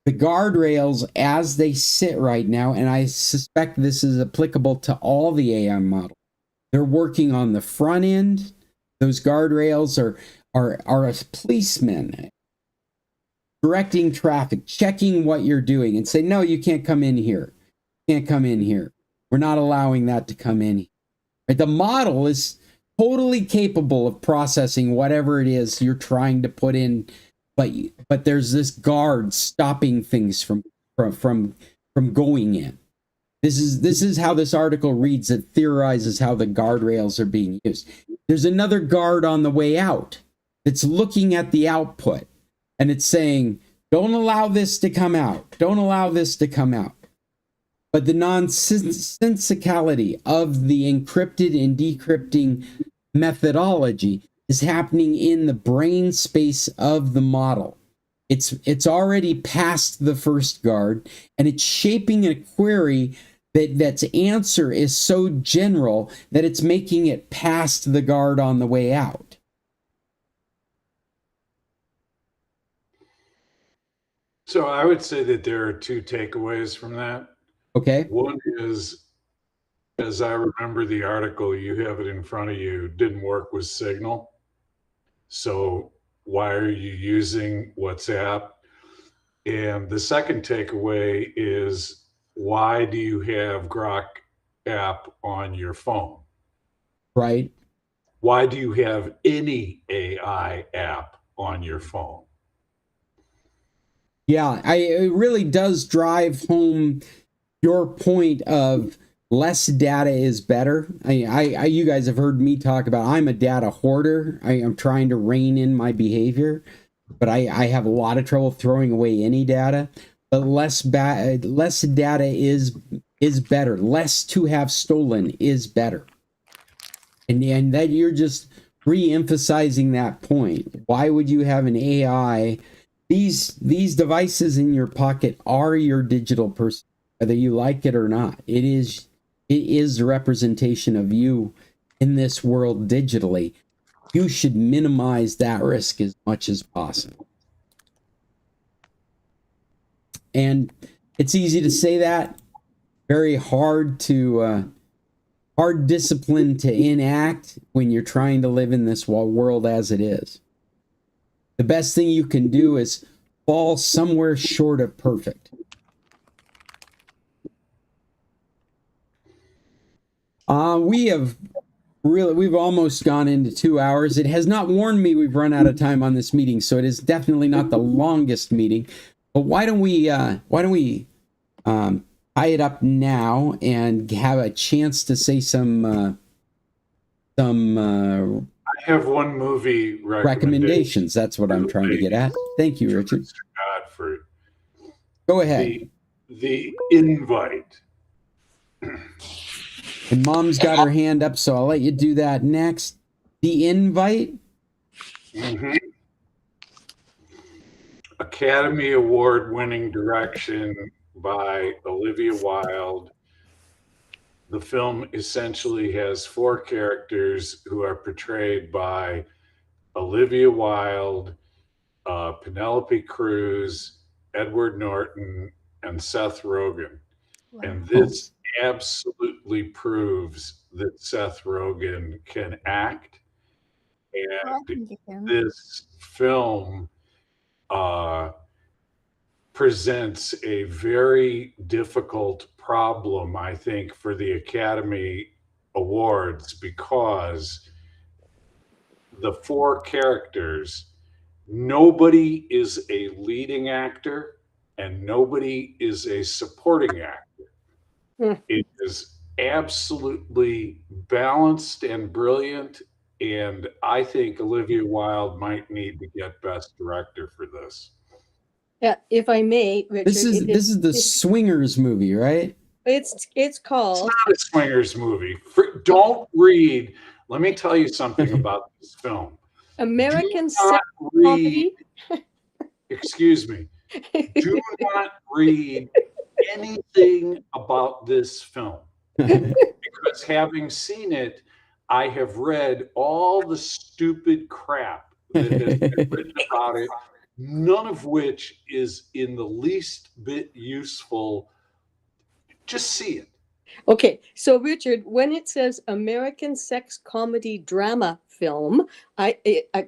the guardrails as they sit right now, and I suspect this is applicable to all the AI models. They're working on the front end. Those guardrails are a policeman directing traffic, checking what you're doing, and say, no, you can't come in here. You can't come in here. We're not allowing that to come in. Right? The model is totally capable of processing whatever it is you're trying to put in, but there's this guard stopping things from going in. This is how this article reads. It theorizes how the guardrails are being used. There's another guard on the way out that's looking at the output, and it's saying, don't allow this to come out. Don't allow this to come out. But the nonsensicality of the encrypted and decrypting methodology is happening in the brain space of the model. It's already past the first guard, and it's shaping a query that's answer is so general that it's making it past the guard on the way out. So I would say that there are two takeaways from that. Okay. One is, as I remember the article, you have it in front of you, didn't work with Signal. So why are you using WhatsApp? And the second takeaway is, why do you have Grok app on your phone? Right. Why do you have any AI app on your phone? Yeah, it really does drive home your point of less data is better. You guys have heard me talk about I'm a data hoarder. I am trying to rein in my behavior, but I have a lot of trouble throwing away any data. But less data is better. Less to have stolen is better. And that you're just re-emphasizing that point. Why would you have an AI? These devices in your pocket are your digital person, whether you like it or not. It is the representation of you in this world digitally. You should minimize that risk as much as possible. And it's easy to say that, very hard discipline to enact when you're trying to live in this world as it is. The best thing you can do is fall somewhere short of perfect. We've almost gone into 2 hours. It has not warned me we've run out of time on this meeting, so it is definitely not the longest meeting. But why don't we tie it up now and have a chance to say some I have one movie recommendations. That's what I'm trying to get at. Thank you, Richard. Mr. Godfrey. Go ahead. The Invite. And Mom's got her hand up, so I'll let you do that next. The Invite. Mm-hmm. Academy Award winning direction by Olivia Wilde. The film essentially has four characters who are portrayed by Olivia Wilde, Penelope Cruz, Edward Norton, and Seth Rogen. Wow. And this absolutely proves that Seth Rogen can act. And this film presents a very difficult problem, I think, for the Academy Awards, because the four characters, nobody is a leading actor and nobody is a supporting actor. Hmm. It is absolutely balanced and brilliant, and I think Olivia Wilde might need to get Best Director for this. Yeah, if I may, Richard, This is the Swingers movie, right? it's It's called not a swingers movie. Don't read. Let me tell you something about this film. American Do not Sex read, Comedy. excuse me, do not read anything about this film, because having seen it, I have read all the stupid crap that has been written about it, none of which is in the least bit useful. Just see it. Okay, so Richard, when it says American sex comedy drama film,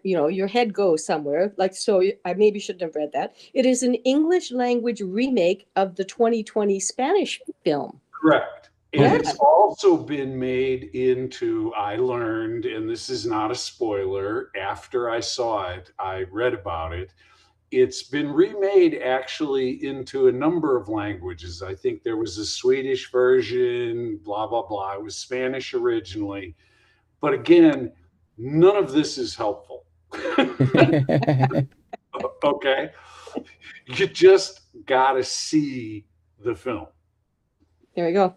your head goes somewhere. Like, so I maybe shouldn't have read that. It is an English language remake of the 2020 Spanish film. Correct. And Yeah. it's also been made into, I learned, and this is not a spoiler, after I saw it, I read about it. It's been remade actually into a number of languages. I think there was a Swedish version, blah, blah, blah. It was Spanish originally. But again, none of this is helpful. Okay? You just got to see the film. There we go.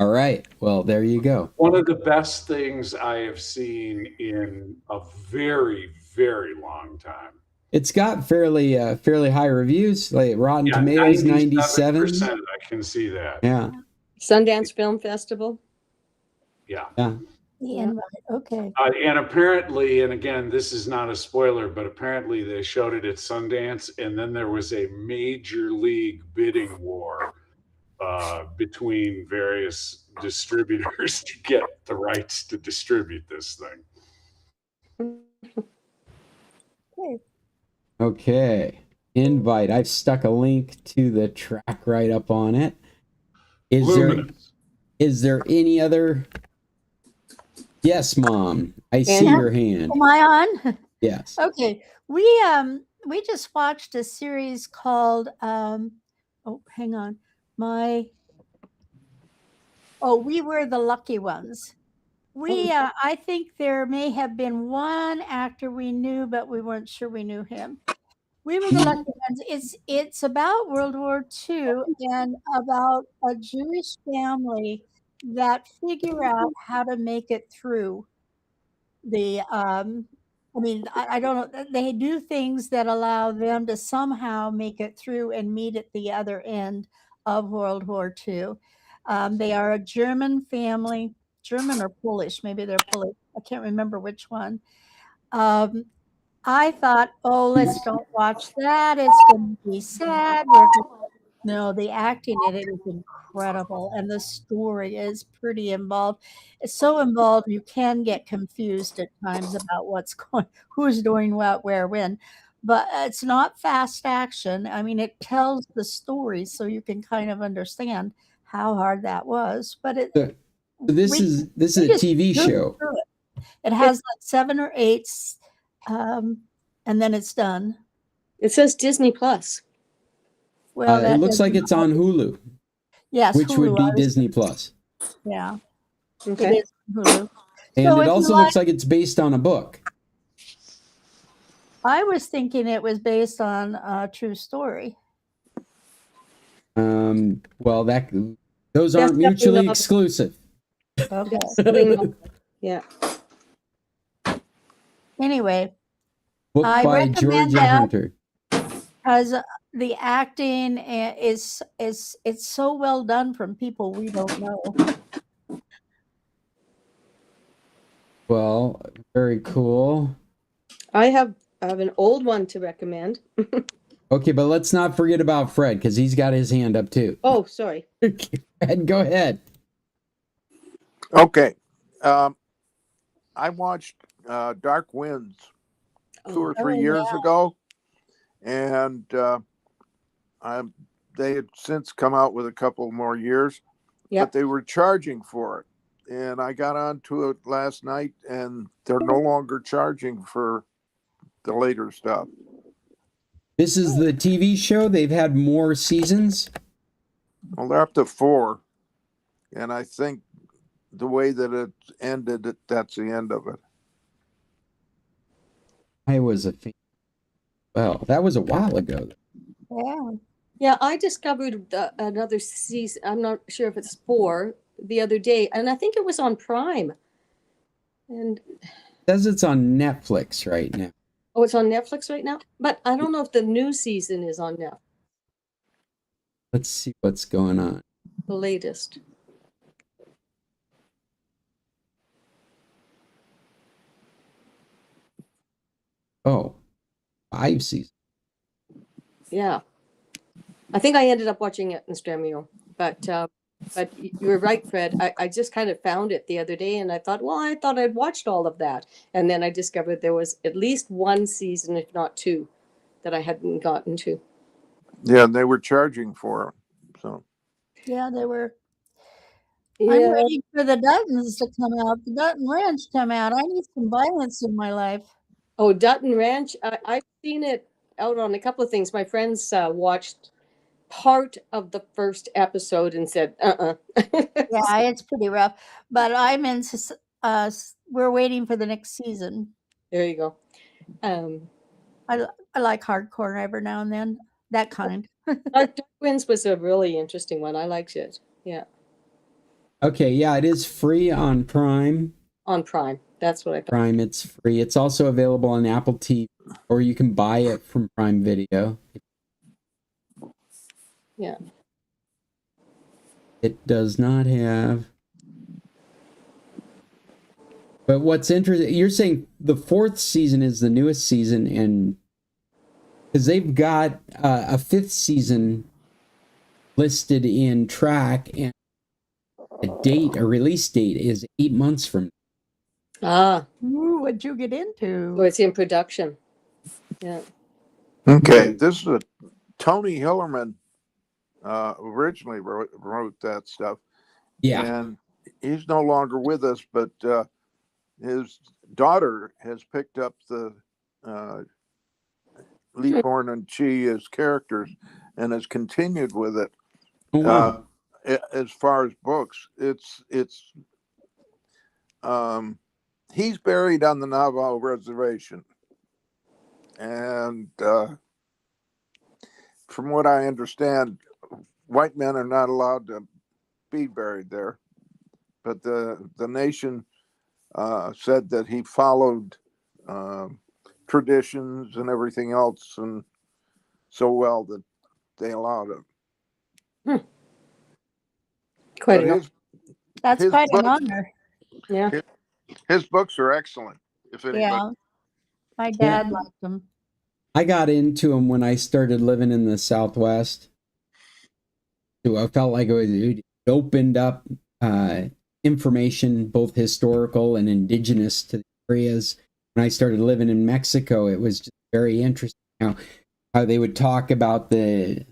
All right. Well, there you go. One of the best things I have seen in a very, very long time. It's got fairly high reviews, like Rotten Tomatoes 97. I can see that. Yeah. Sundance Film Festival. Yeah. Yeah. The invite. Okay. And apparently, and again, this is not a spoiler, but apparently they showed it at Sundance, and then there was a major league bidding war between various distributors to get the rights to distribute this thing. Okay. Okay. Invite. I've stuck a link to the track right up on it. Is there any other? Yes, Mom. I see your hand. Am I on? Yes. Okay. We just watched a series called hang on. We Were the Lucky Ones. I think there may have been one actor we knew, but we weren't sure we knew him. We Were the Lucky Ones. It's about World War II and about a Jewish family that figure out how to make it through the I don't know. They do things that allow them to somehow make it through and meet at the other end of World War II. They are a German family, German or Polish. Maybe they're Polish. I can't remember which one. I thought, let's don't watch that. It's going to be sad. No, the acting in it is incredible, and the story is pretty involved. It's so involved you can get confused at times about who's doing what, where, when. But it's not fast action. I mean, it tells the story so you can kind of understand how hard that was. But this is a TV show. It has like 7 or 8, and then it's done. It says Disney Plus. Well, it looks like it's on Hulu. Yes, which Hulu, would be Disney Plus. Yeah. Okay. It is Hulu. And So it if also you looks like it's based on a book. I was thinking it was based on a true story. Well, those aren't That's mutually definitely not- exclusive. Okay. Yeah. Anyway, Book I by recommend Georgia that. Hunter. Because the acting is it's so well done from people we don't know. Well, very cool. I have an old one to recommend. Okay, but let's not forget about Fred because he's got his hand up too. Oh, sorry. Fred, go ahead. Okay. I watched Dark Winds 2 or 3 years ago, and they had since come out with a couple more years, but they were charging for it. And I got onto it last night, and they're no longer charging for the later stuff. This is the TV show. They've had more seasons. Well, they're up to 4. And I think the way that it ended, that's the end of it. I was a fan. Well, that was a while ago. Yeah. Yeah, I discovered another season. I'm not sure if it's 4 the other day, and I think it was on Prime. And It says it's on Netflix right now. oh, it's on Netflix right now. But I don't know if the new season is on Netflix. Let's see what's going on. The latest. Oh, 5 seasons. Yeah, I think I ended up watching it in Stremio, but you were right, Fred. I just kind of found it the other day, and I thought, well, I thought I'd watched all of that, and then I discovered there was at least 1 season, if not 2, that I hadn't gotten to. Yeah, and they were charging for them. So Yeah, they were. I'm Yeah. ready for the Duttons to come out. The Dutton Ranch come out. I need some violence in my life. Oh, Dutton Ranch. I've seen it out on a couple of things. My friends watched part of the first episode and said, Yeah, it's pretty rough. But I'm in. We're waiting for the next season. There you go. I like hardcore every now and then. That kind. Dark Winds was a really interesting one. I liked it. Yeah. Okay, yeah, it is free on Prime. On Prime. That's what I thought. Prime, it's free. It's also available on Apple TV, or you can buy it from Prime Video. Yeah. It does not have. But what's interesting, you're saying the 4th season is the newest season, and because they've got a 5th season listed in track, and a release date is 8 months from now. Ooh, what'd you get into? Oh, it's in production. Yeah. okay, this is Tony Hillerman originally wrote that stuff. Yeah. And he's no longer with us, but his daughter has picked up the Leaphorn and Chi as characters and has continued with it. Oh, wow. As far as books, he's buried on the Navajo reservation, and from what I understand, white men are not allowed to be buried there. But the nation said that he followed traditions and everything else, and so well that they allowed it. Quite That's quite an honor. Yeah. His books are excellent. If anybody, Yeah. My dad liked them. I got into them when I started living in the Southwest. So I felt like it opened up information, both historical and indigenous, to the areas. When I started living in Mexico, it was just very interesting how they would talk about the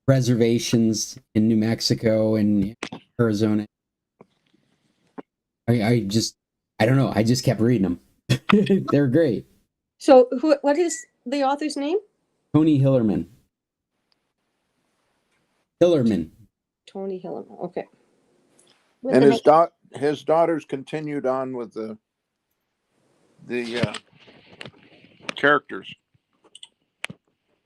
reservations in New Mexico and Arizona. I don't know. I just kept reading them. They're great. So what is the author's name? Tony Hillerman. Hillerman. Tony Hillerman. Okay. and his daughters continued on with the characters.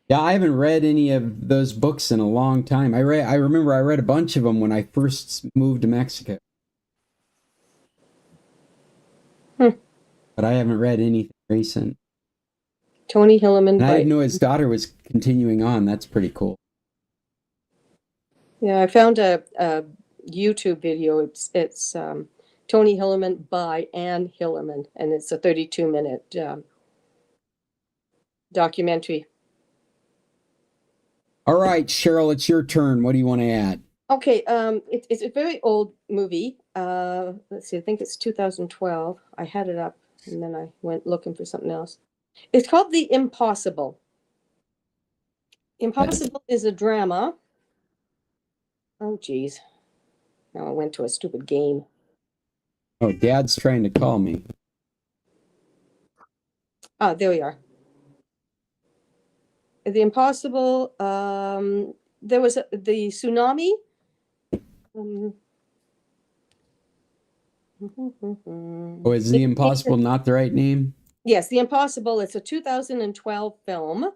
Yeah, I haven't read any of those books in a long time. I remember I read a bunch of them when I first moved to Mexico. But I haven't read anything recent. Tony Hillerman. And I didn't know his daughter was continuing on. That's pretty cool. Yeah, I found a YouTube video. It's Tony Hillerman by Ann Hillerman, and it's a 32-minute documentary. All right, Cheryl, it's your turn. What do you want to add? Okay, it's a very old movie. Let's see, I think it's 2012. I had it up, and then I went looking for something else. It's called The Impossible. Impossible is a drama. Oh, geez. Now I went to a stupid game. Oh, Dad's trying to call me. Ah, there we are. The Impossible. There was the tsunami. Oh, is The Impossible not the right name? Yes, The Impossible. It's a 2012 film.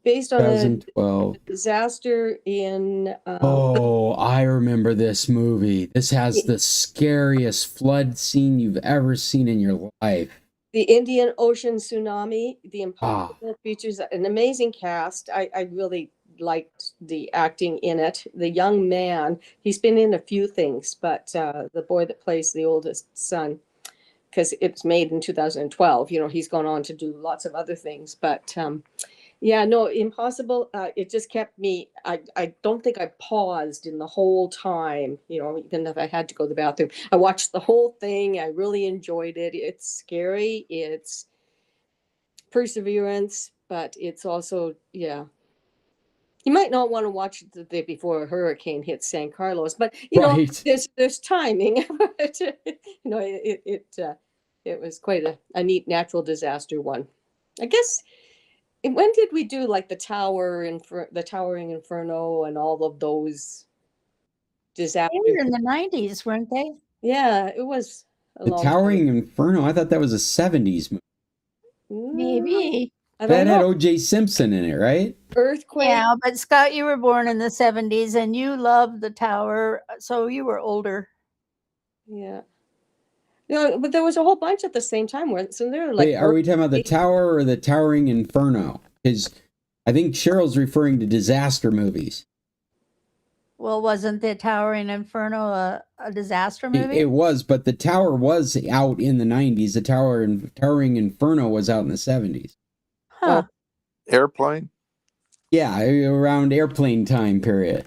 Based on a 2012. disaster in Oh, I remember this movie. This has the scariest flood scene you've ever seen in your life. the Indian Ocean tsunami. The Impossible features an amazing cast. I really liked the acting in it. The young man, he's been in a few things, but the boy that plays the oldest son, because it's made in 2012, he's gone on to do lots of other things, but yeah, no, Impossible. It just kept me. I don't think I paused in the whole time. Even if I had to go to the bathroom, I watched the whole thing. I really enjoyed it. It's scary. It's perseverance, but it's also, yeah. You might not want to watch it the day before a hurricane hits San Carlos, but Right. there's timing. But, it was quite a neat natural disaster one. I guess. When did we do like the Towering Inferno and all of those They disasters? were in the 90s, weren't they? Yeah, it was a The long Towering Inferno. I thought that was a 70s movie. time. Maybe. I don't That had know. O.J. Simpson in it, right? Earthquake. Yeah, but Scott, you were born in the 70s and you loved the tower, so you were older. Yeah. But there was a whole bunch at the same time. So there were like. Wait, are we talking about the Tower or the Towering Inferno? Because I think Cheryl's referring to disaster movies. Well, wasn't the Towering Inferno a disaster movie? It was, but the Tower was out in the 90s. The Towering Inferno was out in the 70s. Huh. Airplane? Yeah, around airplane time period.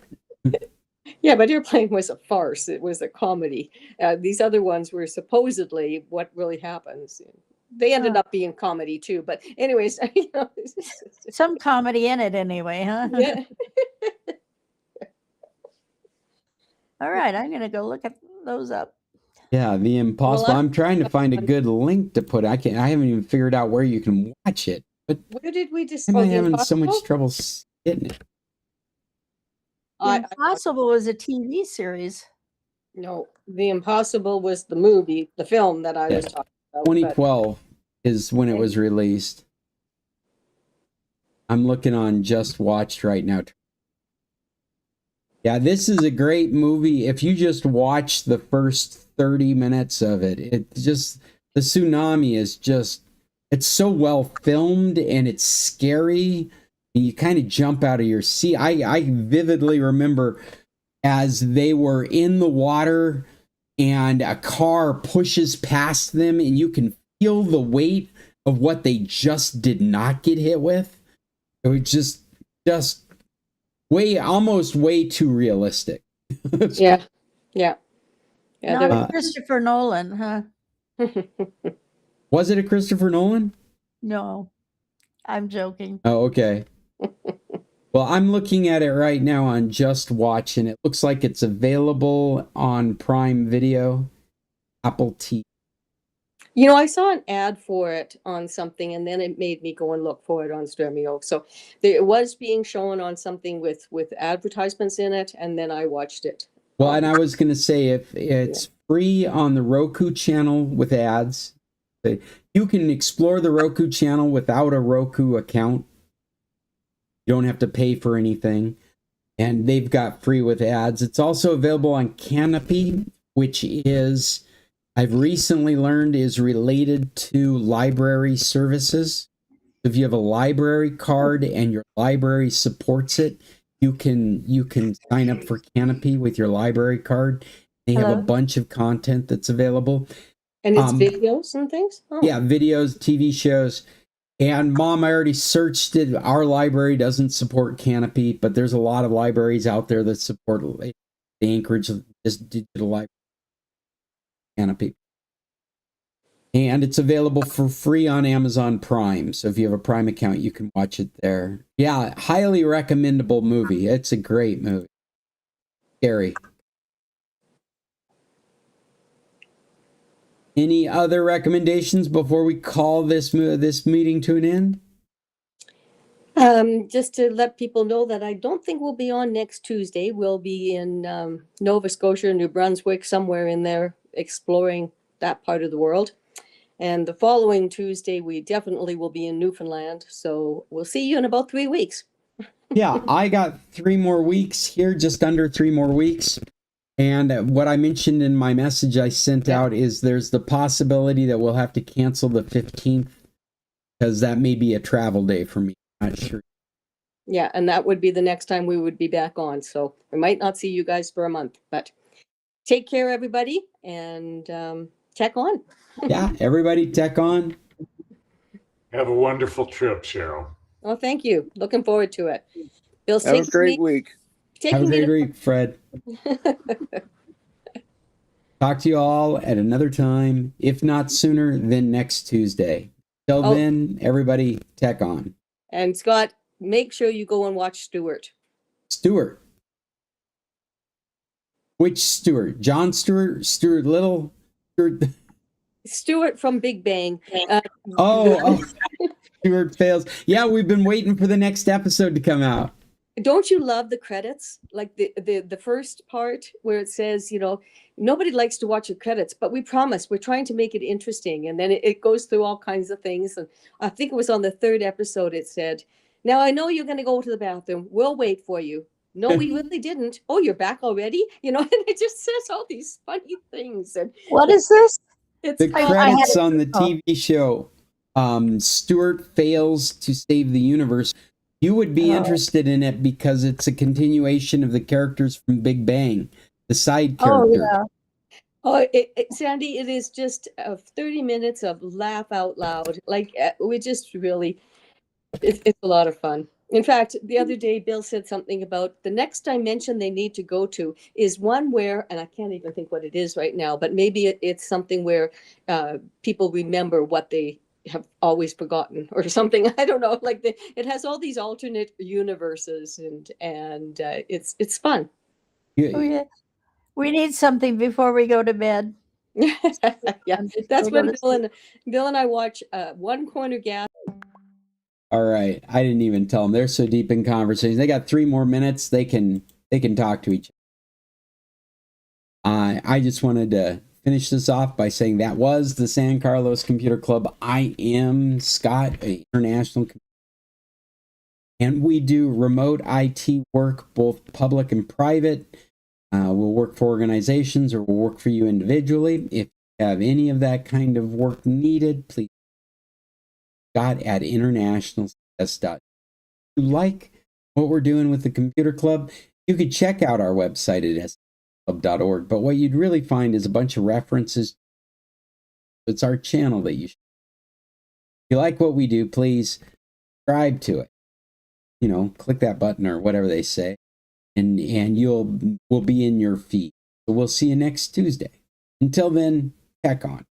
Yeah, but Airplane was a farce. It was a comedy. These other ones were supposedly what really happens. They ended up being comedy too. But anyways, Some comedy in it anyway, huh? Yeah. All right, I'm going to go look at those up. Yeah, The Impossible. Well, I'm trying to find a good link to put. I haven't even figured out where you can watch it. But Where did we just? am I The having so much Impossible? trouble getting it? The Impossible was a TV series. No, The Impossible was the movie, the film that I was talking about. 2012 is when it was released. I'm looking on Just Watched right now. Yeah, this is a great movie. If you just watch the first 30 minutes of it, the tsunami is it's so well filmed and it's scary. And you kind of jump out of your seat. I vividly remember as they were in the water and a car pushes past them and you can feel the weight of what they just did not get hit with. It was just almost way too realistic. Yeah. Not a Christopher Nolan, huh? Was it a Christopher Nolan? No, I'm joking. Oh, okay. Well, I'm looking at it right now on Just Watch, and it looks like it's available on Prime Video, Apple TV. I saw an ad for it on something, and then it made me go and look for it on Stremio. So it was being shown on something with advertisements in it, and then I watched it. Well, and I was going to say, if it's free on the Roku channel with ads, you can explore the Roku channel without a Roku account. You don't have to pay for anything. And they've got free with ads. It's also available on Canopy, which is, I've recently learned, is related to library services. If you have a library card and your library supports it, you can sign up for Canopy with your library card. They have a bunch of content that's available. And it's videos and things? Oh. Yeah, videos, TV shows. And Mom, I already searched it. Our library doesn't support Canopy, but there's a lot of libraries out there that support the Anchorage digital library Canopy. And it's available for free on Amazon Prime. So if you have a Prime account, you can watch it there. Yeah, highly recommendable movie. It's a great movie. Scary. Any other recommendations before we call this meeting to an end? Just to let people know that I don't think we'll be on next Tuesday. We'll be in Nova Scotia, New Brunswick, somewhere in there, exploring that part of the world. And the following Tuesday, we definitely will be in Newfoundland. So we'll see you in about 3 weeks. Yeah, I got 3 more weeks here, just under 3 more weeks. And what I mentioned in my message I sent out is there's the possibility that we'll have to cancel the 15th because that may be a travel day for me. I'm not sure. Yeah, and that would be the next time we would be back on. So we might not see you guys for a month, but take care, everybody, and tech on. Yeah, everybody tech on. Have a wonderful trip, Cheryl. Oh, thank you. Looking forward to it. Bill's Have a great week. Have a taking great week, Fred. Talk to you all at another time, if not sooner than next Tuesday. Till then, everybody tech on. And Scott, make sure you go and watch Stewart. Stewart. Which Stewart? John Stewart? Stewart Little? Stewart from Big Bang. Stewart fails. Yeah, we've been waiting for the next episode to come out. Don't you love the credits? Like the first part where it says, you know, nobody likes to watch the credits, but we promise we're trying to make it interesting. And then it goes through all kinds of things. And I think it was on the 3rd episode, it said, now I know you're going to go to the bathroom. We'll wait for you. No, we really didn't. Oh, you're back already? You know, and it just says all these funny things. And What is this? it's The fun. credits on the TV show, Stewart fails to save the universe. You would be interested in it because it's a continuation of the characters from Big Bang, the side character. Oh, Sandy, it is just 30 minutes of laugh out loud. Like we just really, it's a lot of fun. In fact, the other day, Bill said something about the next dimension they need to go to is one where, and I can't even think what it is right now, but maybe it's something where people remember what they have always forgotten or something. I don't know. Like it has all these alternate universes, and it's fun. Yeah. We need something before we go to bed. Yeah, that's when Bill and I watch One Corner Gas. All right, I didn't even tell them. They're so deep in conversation. They got 3 more minutes. They can talk to each other. I just wanted to finish this off by saying that was the San Carlos Computer Club. I am Scott, an international, and we do remote IT work, both public and private. We'll work for organizations or we'll work for you individually. If you have any of that kind of work needed, please Scott at internationalcs.com. If you like what we're doing with the Computer Club, you could check out our website at club.org. But what you'd really find is a bunch of references. It's our channel that you should. If you like what we do, please subscribe to it. You know, click that button or whatever they say, and we'll be in your feed. So we'll see you next Tuesday. Until then, tech on.